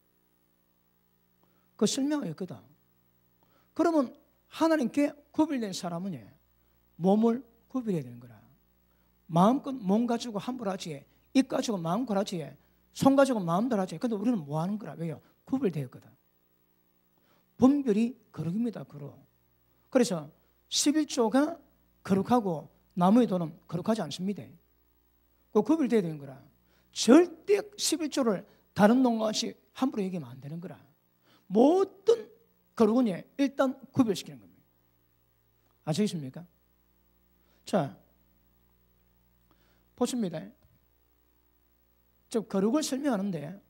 그 설명하였거든. 그러면 하나님께 구별된 사람은 몸을 구별해야 되는 거라. 마음껏 몸 가지고 함부로 하지, 입 가지고 마음껏 하지, 손 가지고 마음대로 하지. 근데 우리는 뭐 하는 거라? 왜요? 구별되었거든. 분별이 거룩입니다. 거룩. 그래서 11조가 거룩하고 나머지 도는 거룩하지 않습니다. 그 구별되어야 되는 거라. 절대 11조를 다른 농가같이 함부로 얘기하면 안 되는 거라. 모든 거룩은 일단 구별시키는 겁니다. 아시겠습니까? 자, 보십니다. 즉 거룩을 설명하는데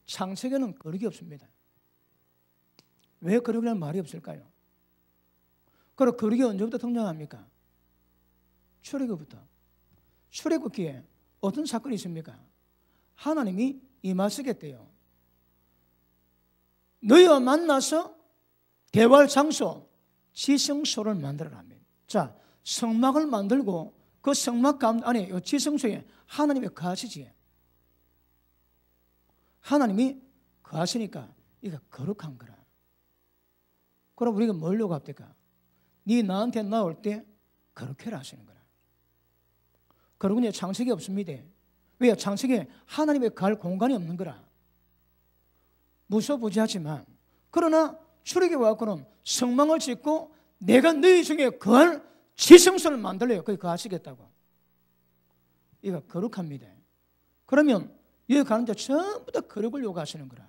창세기는 거룩이 없습니다. 왜 거룩이라는 말이 없을까요? 그리고 거룩이 언제부터 등장합니까? 출애굽부터. 출애굽기에 어떤 사건이 있습니까? 하나님이 임하시겠대요. 너희와 만나서 대화할 장소, 지성소를 만들어라면. 자, 성막을 만들고 그 성막 안에 이 지성소에 하나님이 거하시지. 하나님이 거하시니까 이게 거룩한 거라. 그럼 우리가 뭘 요구합니까? 네 나한테 나올 때 거룩해라 하시는 거라. 거룩은 창세기 없습니다. 왜요? 창세기에 하나님의 거할 공간이 없는 거라. 무소부지하지만 그러나 출애굽에 와서는 성막을 짓고 내가 너희 중에 거할 지성소를 만들래요. 거기 거하시겠다고. 이거 거룩합니다. 그러면 여기 가는 자 전부 다 거룩을 요구하시는 거라.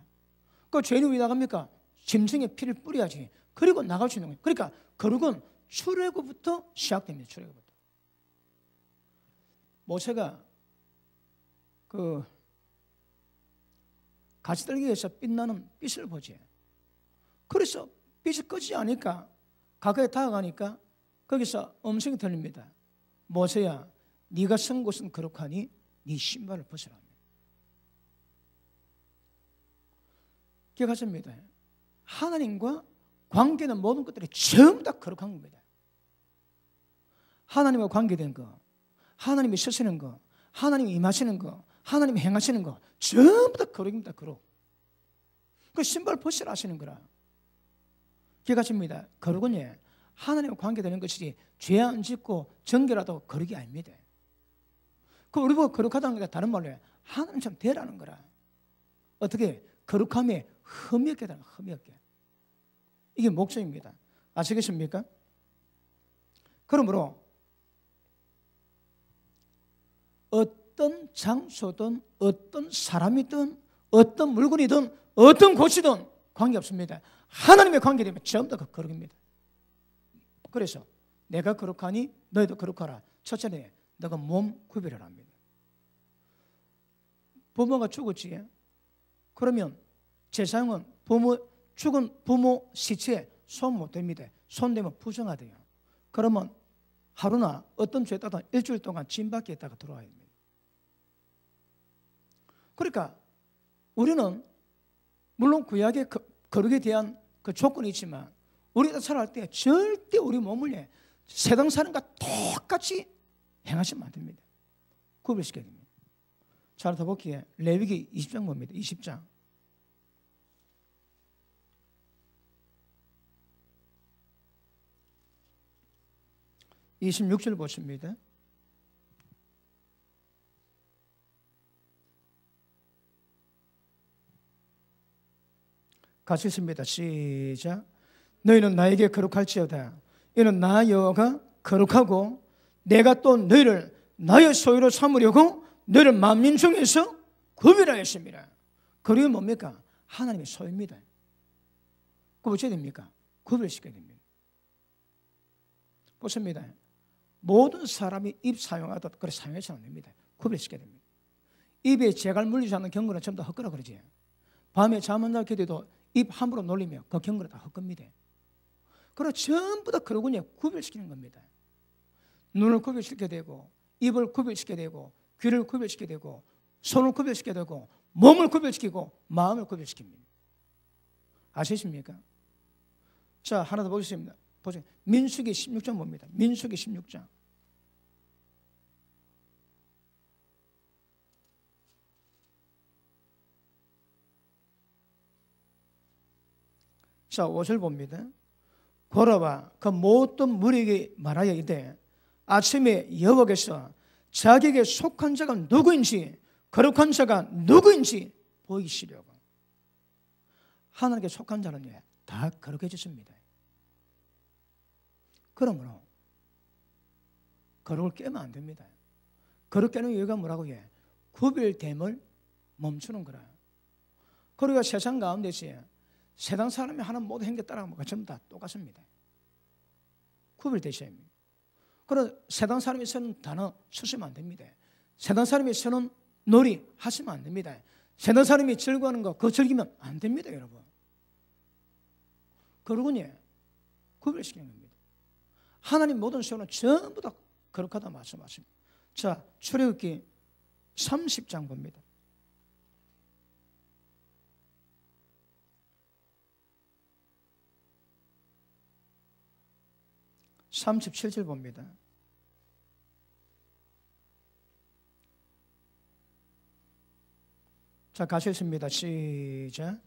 그 죄인이 왜 나갑니까? 짐승의 피를 뿌려야지. 그리고 나갈 수 있는 거예요. 그러니까 거룩은 출애굽부터 시작됩니다. 출애굽부터. 모세가 그 가시떨기에서 빛나는 빛을 보지. 그래서 빛이 꺼지지 않으니까 가까이 다가가니까 거기서 음성이 들립니다. 모세야, 네가 선 곳은 거룩하니 네 신발을 벗으라. 기억하십니다. 하나님과 관계는 모든 것들이 전부 다 거룩한 겁니다. 하나님과 관계된 거, 하나님이 쓰시는 거, 하나님이 임하시는 거, 하나님이 행하시는 거 전부 다 거룩입니다. 거룩. 그 신발 벗으라 하시는 거라. 기억하십니다. 거룩은 하나님과 관계되는 것이지 죄 안 짓고 정결하다고 거룩이 아닙니다. 그 우리 보고 거룩하다는 게 다른 말로 하나님처럼 되라는 거라. 어떻게? 거룩함에 흠이 없게 되는, 흠이 없게. 이게 목적입니다. 아시겠습니까? 그러므로 어떤 장소든 어떤 사람이든 어떤 물건이든 어떤 곳이든 관계없습니다. 하나님의 관계되면 전부 다 거룩입니다. 그래서 내가 거룩하니 너희도 거룩하라. 첫째는 너가 몸 구별을 합니다. 부모가 죽었지. 그러면 제사장은 죽은 부모 시체에 손 못 댑니다. 손 대면 부정하대요. 그러면 하루나 어떤 죄에 따라 일주일 동안 진 밖에 있다가 들어와야 됩니다. 그러니까 우리는 물론 구약의 거룩에 대한 그 조건이 있지만 우리가 살아갈 때 절대 우리 몸을 세상 사람과 똑같이 행하시면 안 됩니다. 구별시켜야 됩니다. 잘 더 볼게요. 레위기 20장 봅니다. 20장. 26절 보십니다. 같이 읽습니다. 시작. 너희는 나에게 거룩할지어다. 이는 나 여호와가 거룩하고 내가 또 너희를 나의 소유로 삼으려고 너희를 만민 중에서 구별하였습니다. 거룩이 뭡니까? 하나님의 소유입니다. 그거 어찌해야 됩니까? 구별시켜야 됩니다. 보십니다. 모든 사람이 입 사용하듯 그렇게 사용해서는 안 됩니다. 구별시켜야 됩니다. 입에 재갈 물리지 않는 경건은 전부 다 헛거라 그러지. 밤에 잠 안 잘 때도 입 함부로 놀리면 그 경건은 다 헛겁니다. 그래서 전부 다 그러군요. 구별시키는 겁니다. 눈을 구별시켜야 되고 입을 구별시켜야 되고 귀를 구별시켜야 되고 손을 구별시켜야 되고 몸을 구별시키고 마음을 구별시킵니다. 아시십니까? 자, 하나 더 보겠습니다. 보세요. 민수기 16장 봅니다. 민수기 16장. 자, 5절 봅니다. 고라와 그 모든 무리에게 말하여 이르되 아침에 여호와께서 자기에게 속한 자가 누구인지 거룩한 자가 누구인지 보이시려고. 하나님께 속한 자는 다 거룩해졌습니다. 그러므로 거룩을 깨면 안 됩니다. 거룩 깨는 이유가 뭐라고 해? 구별됨을 멈추는 거라. 그리고 세상 가운데서 세상 사람이 하는 모든 행동 따라가면 전부 다 똑같습니다. 구별되셔야 합니다. 그래서 세상 사람이 쓰는 단어 쓰시면 안 됩니다. 세상 사람이 쓰는 놀이 하시면 안 됩니다. 세상 사람이 즐거워하는 거 그거 즐기면 안 됩니다, 여러분. 거룩은 구별시키는 겁니다. 하나님 모든 세월은 전부 다 거룩하다 말씀하십니다. 자, 출애굽기 30장 봅니다. 37절 봅니다. 자, 같이 읽습니다. 시작.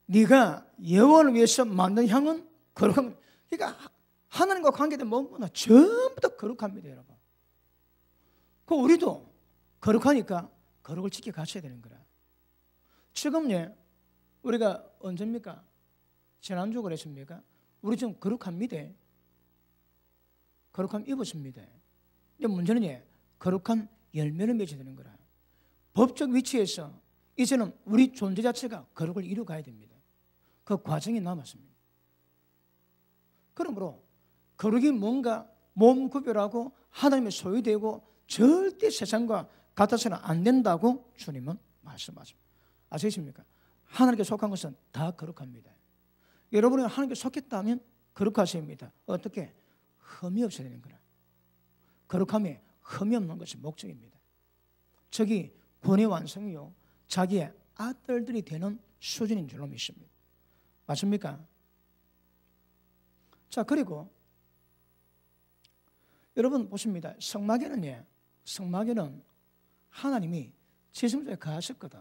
네가 여호와를 위해서 만든 향은 거룩한. 그러니까 하나님과 관계된 모든 전부 다 거룩합니다, 여러분. 그 우리도 거룩하니까 거룩을 지켜 가셔야 되는 거라. 지금 우리가 언제입니까? 지난주 그랬습니까? 우리 좀 거룩합니다. 거룩함 입었습니다. 근데 문제는 거룩한 열매를 맺어야 되는 거라. 법적 위치에서 이제는 우리 존재 자체가 거룩을 이루어가야 됩니다. 그 과정이 남았습니다. 그러므로 거룩이 뭔가 몸 구별하고 하나님의 소유되고 절대 세상과 같아서는 안 된다고 주님은 말씀하십니다. 아시겠습니까? 하나님께 속한 것은 다 거룩합니다. 여러분이 하나님께 속했다면 거룩하십니다. 어떻게? 흠이 없어야 되는 거라. 거룩함에 흠이 없는 것이 목적입니다. 저기 구원의 완성이요, 자기의 아들들이 되는 수준인 줄로 믿습니다. 맞습니까? 자, 그리고 여러분 보십니다. 성막에는 하나님이 지성소에 거하셨거든.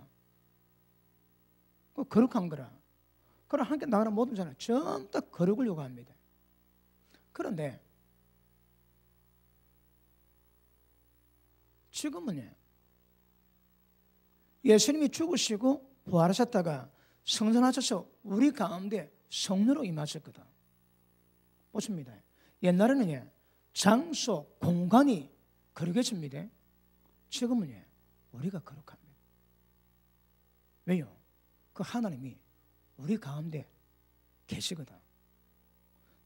거룩한 거라. 그럼 함께 나가는 모든 자는 전부 다 거룩을 요구합니다. 그런데 지금은 예수님이 죽으시고 부활하셨다가 성전하셔서 우리 가운데 성령으로 임하셨거든. 보십니다. 옛날에는 장소, 공간이 거룩했습니다. 지금은 우리가 거룩합니다. 왜요? 그 하나님이 우리 가운데 계시거든.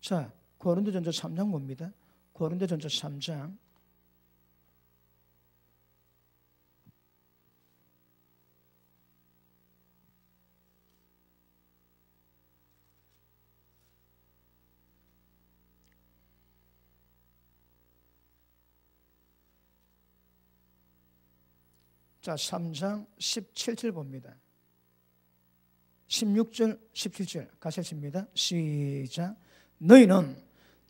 자, 고린도전서 3장 봅니다. 고린도전서 3장 자, 3장 17절 봅니다. 16절, 17절 가셨습니다. 시작. 너희는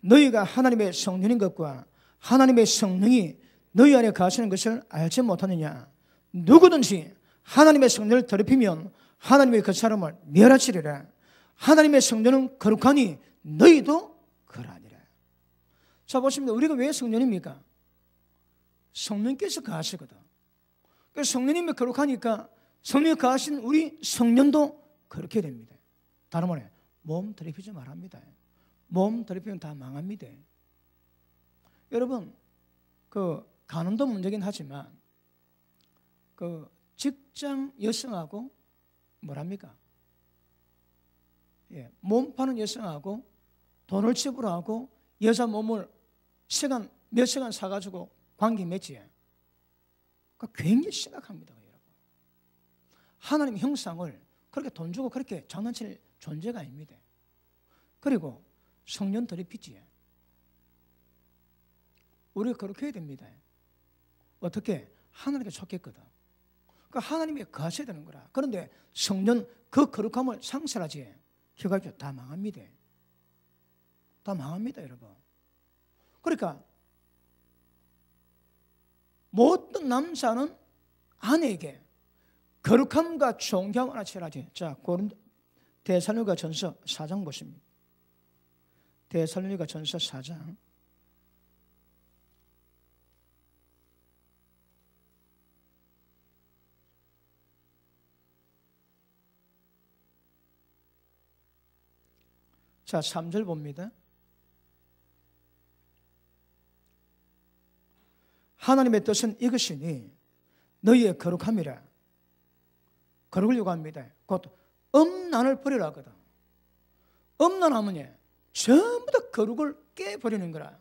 너희가 하나님의 성령인 것과 하나님의 성령이 너희 안에 거하시는 것을 알지 못하느냐. 누구든지 하나님의 성령을 더럽히면 하나님의 그 사람을 멸하시리라. 하나님의 성령은 거룩하니 너희도 그러하니라. 자, 보십니다. 우리가 왜 성령입니까? 성령께서 거하시거든. 그래서 성령님이 거룩하니까 성령이 거하신 우리 성령도 그렇게 됩니다. 다른 말에 몸 더럽히지 말합니다. 몸 더럽히면 다 망합니다. 여러분, 그 간음도 문제긴 하지만 그 직장 여성하고 뭐랍니까? 몸 파는 여성하고 돈을 지불하고 여자 몸을 몇 시간 사가지고 관계 맺지. 그러니까 굉장히 심각합니다, 여러분. 하나님 형상을 그렇게 돈 주고 그렇게 장난칠 존재가 아닙니다. 그리고 성령 더럽히지. 우리가 그렇게 해야 됩니다. 어떻게? 하나님께 속했거든. 그러니까 하나님이 거하셔야 되는 거라. 그런데 성령 그 거룩함을 상실하지. 결과적으로 다 망합니다. 다 망합니다, 여러분. 그러니까 모든 남자는 아내에게 거룩함과 존경을 하나 취하지. 자, 데살로니가 전서 4장 보십니다. 데살로니가 전서 4장 자, 3절 봅니다. 하나님의 뜻은 이것이니 너희의 거룩함이라. 거룩을 요구합니다. 곧 음란을 버리라 하거든. 음란하면 전부 다 거룩을 깨버리는 거라.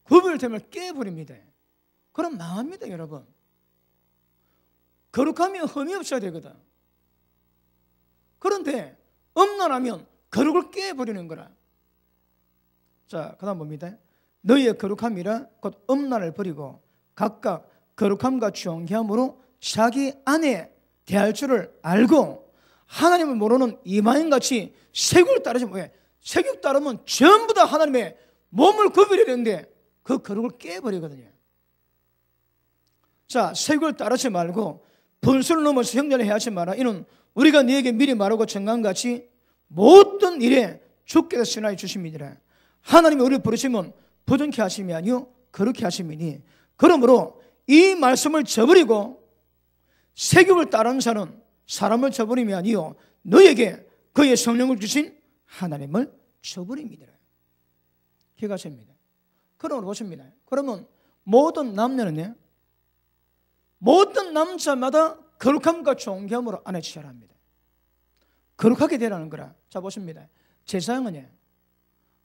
구별됨을 깨버립니다. 그럼 망합니다, 여러분. 거룩함이 흠이 없어야 되거든. 그런데 음란하면 거룩을 깨버리는 거라. 자, 그 다음 봅니다. 너희의 거룩함이라 곧 음란을 버리고 각각 거룩함과 존귀함으로 자기 안에 대할 줄을 알고 하나님을 모르는 이방인같이 세국을 따르지 못해. 세국 따르면 전부 다 하나님의 몸을 구별해야 되는데 그 거룩을 깨버리거든요. 자, 세국을 따르지 말고 분수를 넘어서 형제를 해하지 마라. 이는 우리가 너에게 미리 말하고 정한같이 모든 일에 주께서 선하여 주심이니라. 하나님이 우리를 부르시면 부정케 하심이 아니요 거룩케 하심이니 그러므로 이 말씀을 저버리고 세격을 따르는 자는 사람을 저버림이 아니요 너에게 그의 성령을 주신 하나님을 쳐버립니다. 기가 셉니다. 그러므로 보십니다. 그러면 모든 남녀는 모든 남자마다 거룩함과 존귀함으로 안에 취하라 합니다. 거룩하게 되라는 거라. 자 보십니다. 제사장은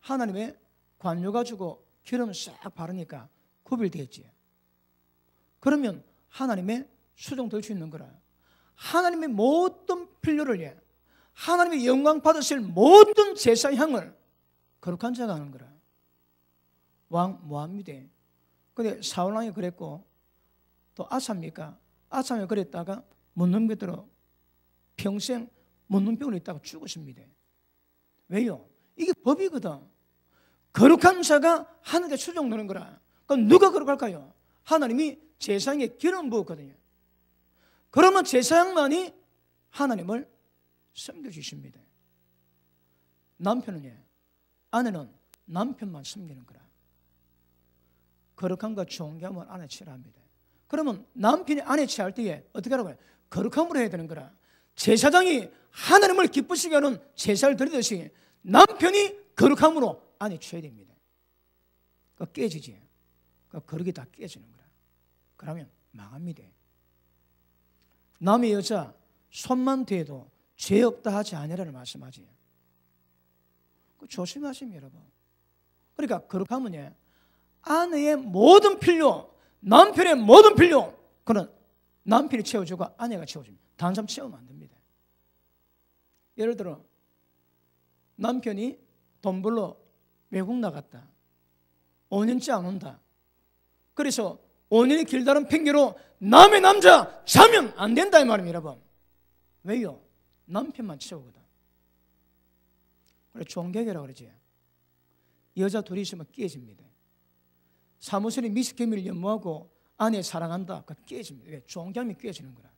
하나님의 관료 가지고 기름 싹 바르니까 구별되었지. 그러면 하나님의 수종 될 수 있는 거라. 하나님의 모든 필요를 하나님의 영광 받으실 모든 제사향을 거룩한 자가 하는 거라. 왕 모합니다. 근데 사울왕이 그랬고 또 아삽니까? 아삽이 그랬다가 못 넘겨들어 평생 못 넘겨고 있다가 죽으십니다. 왜요? 이게 법이거든. 거룩한 자가 하늘에 수종되는 거라. 그럼 누가 거룩할까요? 하나님이 제사장에 기름 부었거든요. 그러면 제사장만이 하나님을 섬겨주십니다. 남편은 아내는 남편만 섬기는 거라. 거룩함과 존귀함을 안에 취하라 합니다. 그러면 남편이 안에 취할 때에 어떻게 하라고요? 거룩함으로 해야 되는 거라. 제사장이 하나님을 기쁘시게 하는 제사를 드리듯이 남편이 거룩함으로 안에 취해야 됩니다. 그 깨지지. 그 거룩이 다 깨지는 거라. 그러면 망합니다. 남의 여자 손만 대도 죄 없다 하지 아니라는 말씀하지. 조심하십니다, 여러분. 그러니까 거룩함은 아내의 모든 필요, 남편의 모든 필요, 그는 남편이 채워주고 아내가 채워줍니다. 다른 사람 채우면 안 됩니다. 예를 들어 남편이 돈 벌러 외국 나갔다. 5년째 안 온다. 그래서 5년이 길다는 핑계로 남의 남자 자면 안 된다 이 말입니다, 여러분. 왜요? 남편만 채우거든. 그래 종객이라고 그러지. 여자 둘이 있으면 깨집니다. 사무실에 미식개미를 연모하고 아내 사랑한다. 그 깨집니다. 왜? 종교함이 깨지는 거라.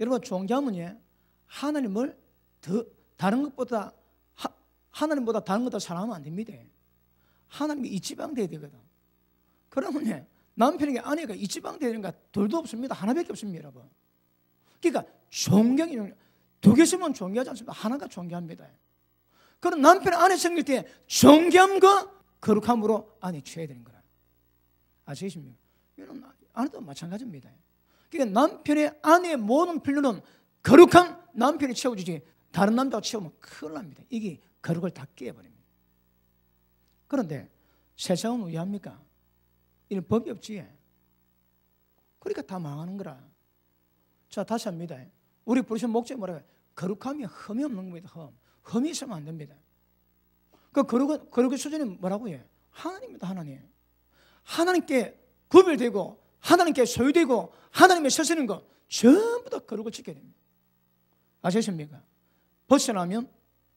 여러분 종교함은 하나님을 다른 것보다 하나님보다 다른 것보다 사랑하면 안 됩니다. 하나님이 이지방 돼야 되거든. 그러면 남편에게 아내가 이지방 되는 거 둘도 없습니다. 하나밖에 없습니다, 여러분. 그러니까 존경이 두 개 있으면 존경하지 않습니다. 하나가 존경합니다. 그럼 남편 아내 생길 때 존경함과 거룩함으로 아내 취해야 되는 거라. 아시겠습니까? 이건 아내도 마찬가지입니다. 그러니까 남편의 아내의 모든 필요는 거룩한 남편이 채워주지 다른 남자가 채우면 큰일 납니다. 이게 거룩을 다 깨버립니다. 그런데 세상은 왜 합니까? 이런 법이 없지. 그러니까 다 망하는 거라. 자, 다시 합니다. 우리 부르신 목적이 뭐라고 해요? 거룩함이 흠이 없는 겁니다. 흠이 있으면 안 됩니다. 그 거룩의 수준이 뭐라고 해요? 하나님입니다. 하나님. 하나님께 구별되고 하나님께 소유되고 하나님의 서시는 거 전부 다 거룩을 지켜야 됩니다. 아시겠습니까? 벗어나면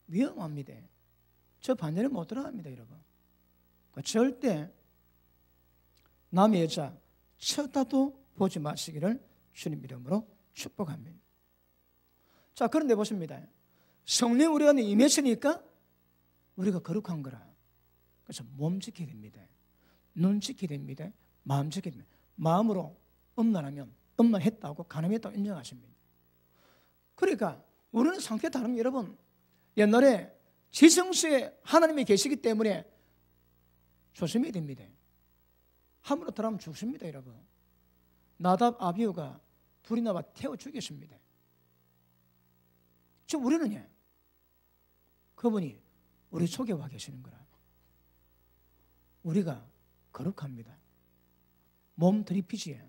위험합니다. 저 반대로 못 들어갑니다, 여러분. 절대 남의 여자 쳐다도 보지 마시기를 주님 이름으로 축복합니다. 자, 그런데 보십니다. 성령 우리 안에 임했으니까 우리가 거룩한 거라. 그래서 몸 지켜야 됩니다. 눈 지켜야 됩니다. 마음 지켜야 됩니다. 마음으로 음란하면 음란했다고 간음했다고 인정하십니다. 그러니까 우리는 상태가 다릅니다. 여러분 옛날에 지성수에 하나님이 계시기 때문에 조심해야 됩니다. 함부로 들어가면 죽습니다, 여러분. 나답 아비후가 불이 나와 태워 죽였습니다. 지금 우리는 그분이 우리 속에 와 계시는 거라. 우리가 거룩합니다. 몸 들이피지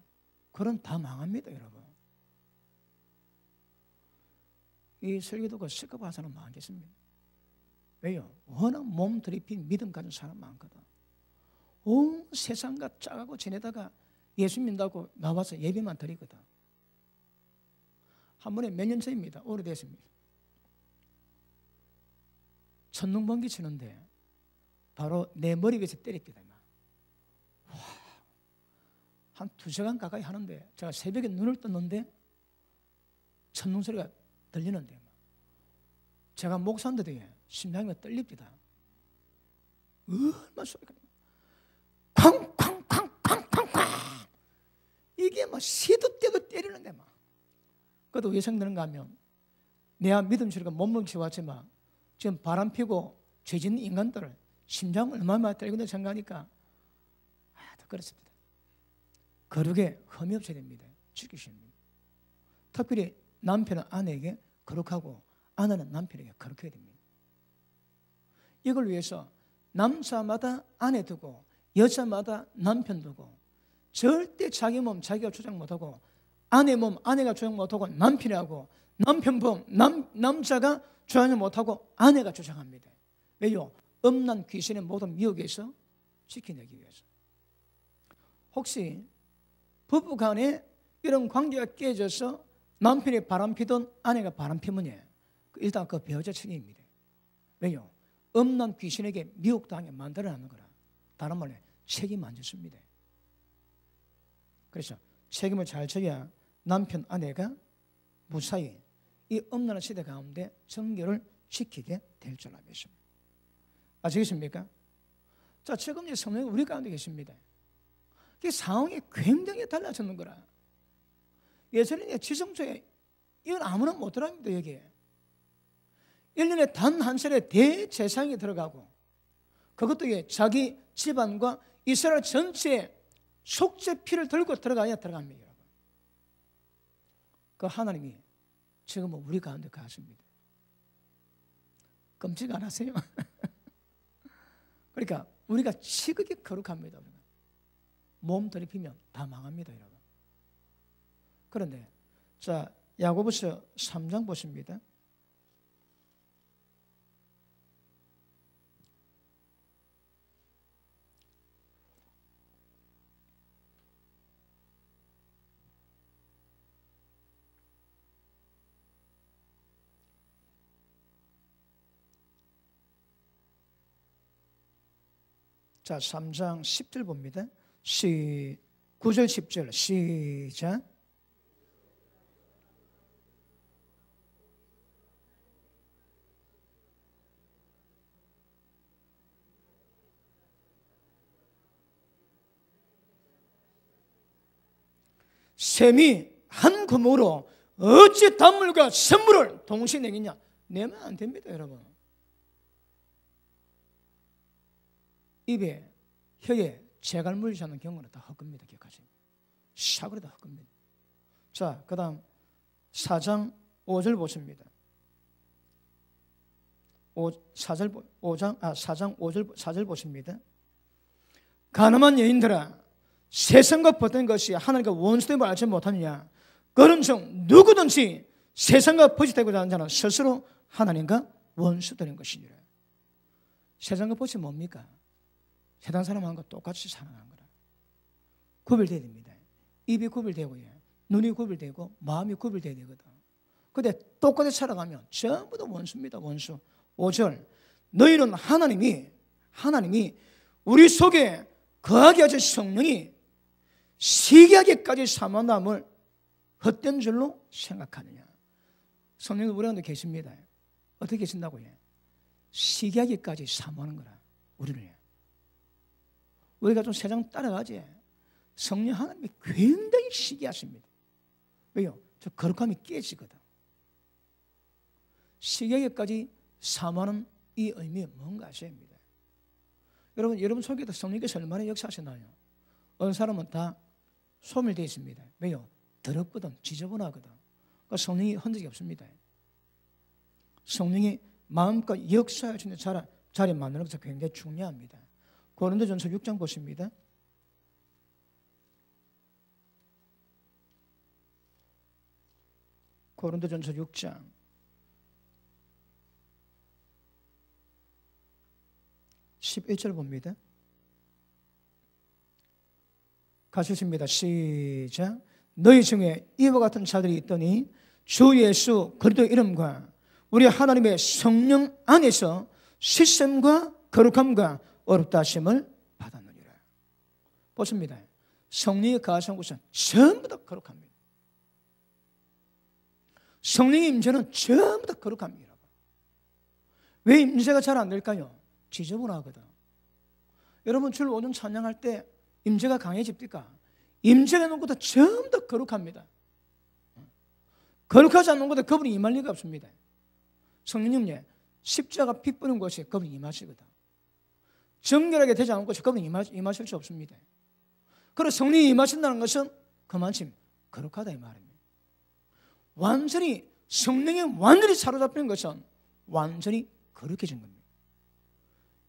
그런 다 망합니다, 여러분. 이 설교도가 습관화사는 망하겠습니다. 왜요? 워낙 몸 들이핀 믿음 가진 사람 많거든. 온 세상과 짜고 지내다가 예수 믿는다고 나와서 예배만 드리거든. 한 번에 몇 년 전입니다. 오래됐습니다. 천둥번개 치는데 바로 내 머리 위에서 때렸거든. 한 2시간 가까이 하는데 제가 새벽에 눈을 떴는데 천둥 소리가 들리는데 제가 목사인데도 심장이 떨립니다. 얼마나 소리가 쾅쾅쾅쾅쾅쾅 이게 막 시도 때도 때리는데 막 그래도 왜 생기는가 하면 내가 믿음 소리가 몸뭉치 왔지만 지금 바람 피고 죄진 인간들 심장 얼마나 떨리는지 생각하니까 더 그렇습니다. 거룩에 흠이 없어야 됩니다. 지키십니다. 특별히 남편은 아내에게 거룩하고 아내는 남편에게 거룩해야 됩니다. 이걸 위해서 남자마다 아내 두고 여자마다 남편 두고 절대 자기 몸 자기가 주장 못하고 아내 몸 아내가 주장 못하고 남편이 하고 남편 몸 남자가 주장 못하고 아내가 주장합니다. 왜요? 음란 귀신의 모든 미혹에서 지켜내기 위해서. 혹시 부부간에 이런 관계가 깨져서 남편이 바람피든 아내가 바람피면 일단 그 배우자 책임입니다. 왜요? 음란 귀신에게 미혹당하게 만들어내는 거라. 다른 말로 책임 안 졌습니다. 그래서 책임을 잘 져야 남편 아내가 무사히 이 음란한 시대 가운데 정결을 지키게 될 줄 알겠습니다. 아시겠습니까? 자, 지금 이제 성령이 우리 가운데 계십니다. 이 상황이 굉장히 달라졌는 거라. 예전에 지성소에 이건 아무나 못 들어갑니다. 여기에 1년에 단 한 차례 대제사장이 들어가고 그것도 자기 집안과 이스라엘 전체에 속죄 피를 들고 들어가야 들어갑니다. 여러분. 그 하나님이 지금은 우리 가운데 가십니다. 끔찍 안 하세요? 그러니까 우리가 지극히 거룩합니다. 우리가. 몸 들이피면 다 망합니다. 여러분. 그런데 자, 야고보서 3장 보십니다. 자, 3장 10절 봅니다. 9절 10절 시작. 샘이 한 구멍으로 어찌 단물과 샘물을 동시에 내겠냐? 내면 안 됩니다, 여러분. 입에, 혀에 재갈물이 자는 경우는 다 헛겁니다. 기억하세요. 사그리 다 헛겁니다. 자, 그 다음 4장 5절 보십니다. 4장 5절 4절 보십니다. 가늠한 여인들아, 세상과 벗된 것이 하나님과 원수됨을 알지 못하느냐? 그런즉 누구든지 세상과 벗이되고자 하는 자는 스스로 하나님과 원수되는 것이니라. 세상과 벗이 뭡니까? 세상 사람하고 똑같이 살아가는 거라. 구별돼야 됩니다. 입이 구별되고 눈이 구별되고 마음이 구별돼야 되거든. 근데 똑같이 살아가면 전부 다 원수입니다. 원수. 5절 너희는 하나님이 우리 속에 거하게 하신 성령이 시기하게까지 사모함을 헛된 줄로 생각하느냐. 성령이 우리 가운데 계십니다. 어떻게 계신다고요? 시기하게까지 사모하는 거라. 우리를. 우리가 좀 세상 따라가지. 성령 하나님이 굉장히 시기하십니다. 왜요? 저 거룩함이 깨지거든. 시기하게까지 사모하는 이 의미가 뭔가 아십니다. 여러분 속에도 성령께서 얼마나 역사하시나요? 어느 사람은 다 소멸되어 있습니다. 왜요? 더럽거든, 지저분하거든. 그러니까 성령이 흔적이 없습니다. 성령이 마음껏 역사할 수 있는 자리 만드는 것이 굉장히 중요합니다. 고린도전서 6장 보십니다. 고린도전서 6장 11절 봅니다. 가셨습니다. 시작. 너희 중에 이와 같은 자들이 있더니 주 예수 그리스도 이름과 우리 하나님의 성령 안에서 씻음과 거룩함과 어렵다 하심을 받았느니라. 보십니다. 성령이 거하신 곳은 전부 다 거룩합니다. 성령의 임재는 전부 다 거룩합니다. 왜 임재가 잘 안 될까요? 지저분하거든. 여러분 주 오전 찬양할 때 임재가 강해집니까? 임재가 있는 곳은 전부 다 거룩합니다. 거룩하지 않는 곳에 그분이 임할 리가 없습니다. 성령님, 십자가 피 뿌린 곳에 그분이 임하시거든. 정결하게 되지 않은 곳에 그분이 임하실 수 없습니다. 그래서 성령이 임하신다는 것은 그만큼 거룩하다 이 말입니다. 완전히 성령에 완전히 사로잡히는 것은 완전히 거룩해진 겁니다.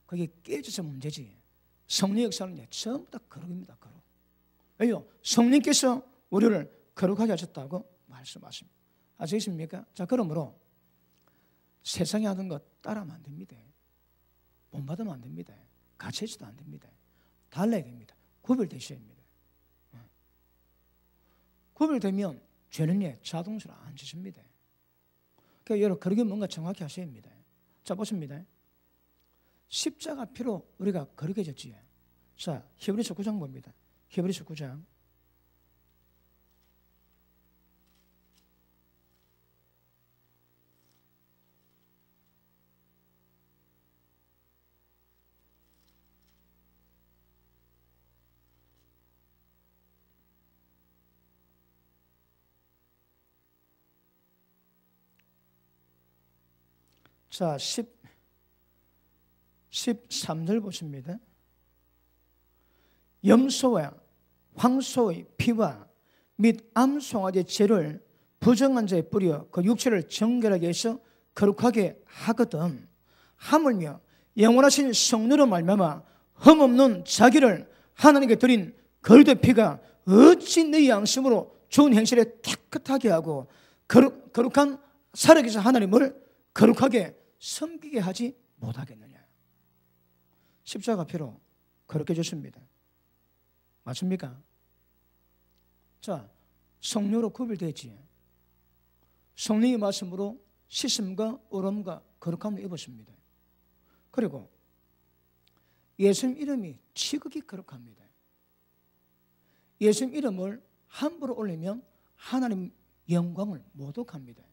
그게 깨져서 문제지. 성령의 역사는 전부 다 거룩입니다. 거룩. 왜요? 성령께서 우리를 거룩하게 하셨다고 말씀하십니다. 아시겠습니까? 자, 그러므로 세상에 하는 것 따라하면 안 됩니다. 본받으면 안 됩니다. 같이 해서도 안 됩니다. 달라야 됩니다. 구별되셔야 됩니다. 구별되면 죄는 자동차로 안 지십니다. 그러니까 여러분 그렇게 뭔가 정확히 하셔야 합니다. 자, 보십니다. 십자가 피로 우리가 거룩해졌지. 자, 히브리서 9장 봅니다. 히브리서 9장. 자, 13절 보십니다. 염소와 황소의 피와 및 암송아지의 죄를 부정한 자에 뿌려 그 육체를 정결하게 해서 거룩하게 하거든. 하물며 영원하신 성령으로 말미암아 흠없는 자기를 하나님께 드린 거룩의 피가 어찌 너희 양심으로 좋은 행실에 깨끗하게 하고 거룩한 살아계신 하나님을 거룩하게 섬기게 하지 못하겠느냐. 십자가 피로 거룩해 주십니다. 맞습니까? 자, 성령으로 구별되지. 성령의 말씀으로 씻음과 의로움과 거룩함을 입으십니다. 그리고 예수님 이름이 지극히 거룩합니다. 예수님 이름을 함부로 올리면 하나님 영광을 모독합니다.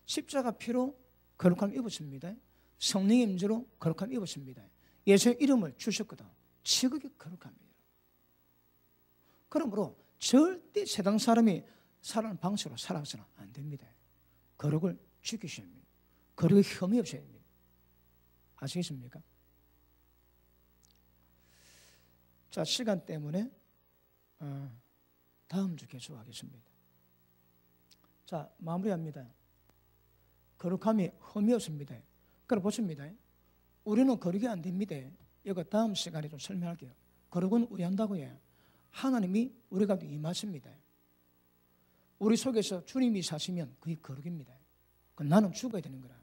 십자가 피로 거룩함을 입으십니다. 성령의 임재로 거룩함을 입으십니다. 예수의 이름을 주셨거든. 지극히 거룩합니다. 그러므로 절대 세상 사람이 살아가는 방식으로 살아서는 안 됩니다. 거룩을 지키셔야 합니다. 거룩에 흠이 없어야 됩니다. 아시겠습니까? 자, 시간 때문에 다음 주 계속하겠습니다. 자, 마무리합니다. 거룩함이 흠이 없습니다. 그럼 보십니다. 우리는 거룩이 안 됩니다. 이거 다음 시간에 좀 설명할게요. 거룩은 우리 한다고요. 하나님이 우리 가운데 임하십니다. 우리 속에서 주님이 사시면 그게 거룩입니다. 나는 죽어야 되는 거라.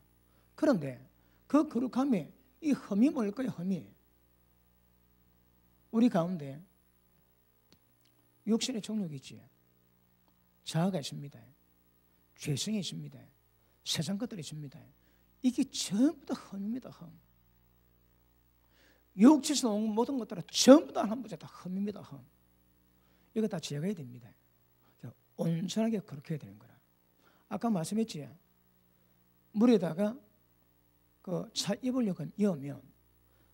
그런데 그 거룩함에 이 흠이 뭘까요? 흠이 우리 가운데 육신의 정욕이 있지, 자아가 있습니다. 죄성이 있습니다. 세상 것들이 있습니다. 이게 전부 다 흠입니다. 흠. 육체에서 나온 모든 것들은 전부 다 한 번째 다 흠입니다. 흠. 이거 다 제거해야 됩니다. 온전하게 그렇게 해야 되는 거라. 아까 말씀했지, 물에다가 그 차 입으려고 넣으면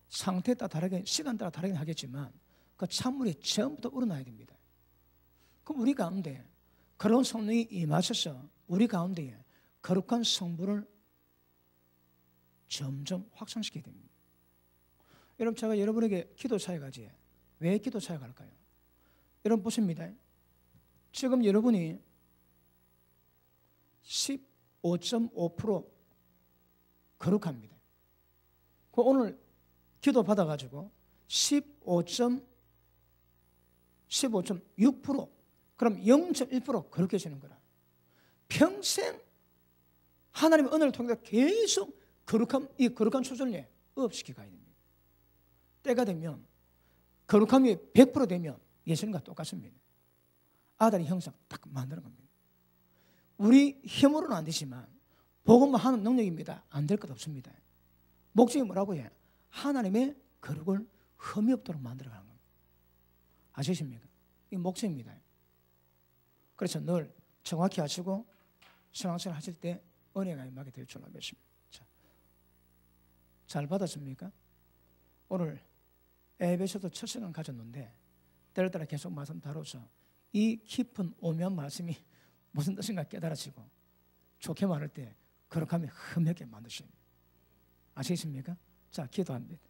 상태에 따라 다르게, 시간 따라 다르긴 하겠지만 그 찬물이 전부 다 우러나야 됩니다. 그럼 우리 가운데 그런 성령이 임하셔서 우리 가운데에 거룩한 성분을 점점 확산시켜야 됩니다. 여러분, 제가 여러분에게 기도 사역하지, 왜 기도 사역할까요? 여러분 보십니다. 지금 여러분이 15.5% 거룩합니다. 그 오늘 기도 받아가지고 15.6% 그럼 0.1% 거룩해지는 거라. 평생 하나님의 은혜를 통해서 계속 이 거룩한 수준에 업시켜 가야 됩니다. 때가 되면 거룩함이 100% 되면 예수님과 똑같습니다. 아들의 형상 딱 만드는 겁니다. 우리 힘으로는 안 되지만 복음만 하는 능력입니다. 안 될 것 없습니다. 목적이 뭐라고 해요? 하나님의 거룩을 흠이 없도록 만들어가는 겁니다. 아시겠습니까? 이 목적입니다. 그래서 늘 정확히 하시고 신앙생활 하실 때 은혜가 임하게 될 줄로 믿습니다. 자, 잘 받았습니까? 오늘 에베소서 첫 시간 가졌는데 때를 따라 계속 말씀 다뤄서 이 깊은 오묘한 말씀이 무슨 뜻인가 깨달으시고, 좋게 말할 때 그렇게 하면 흠하게 만드십니다. 아시겠습니까? 자, 기도합니다.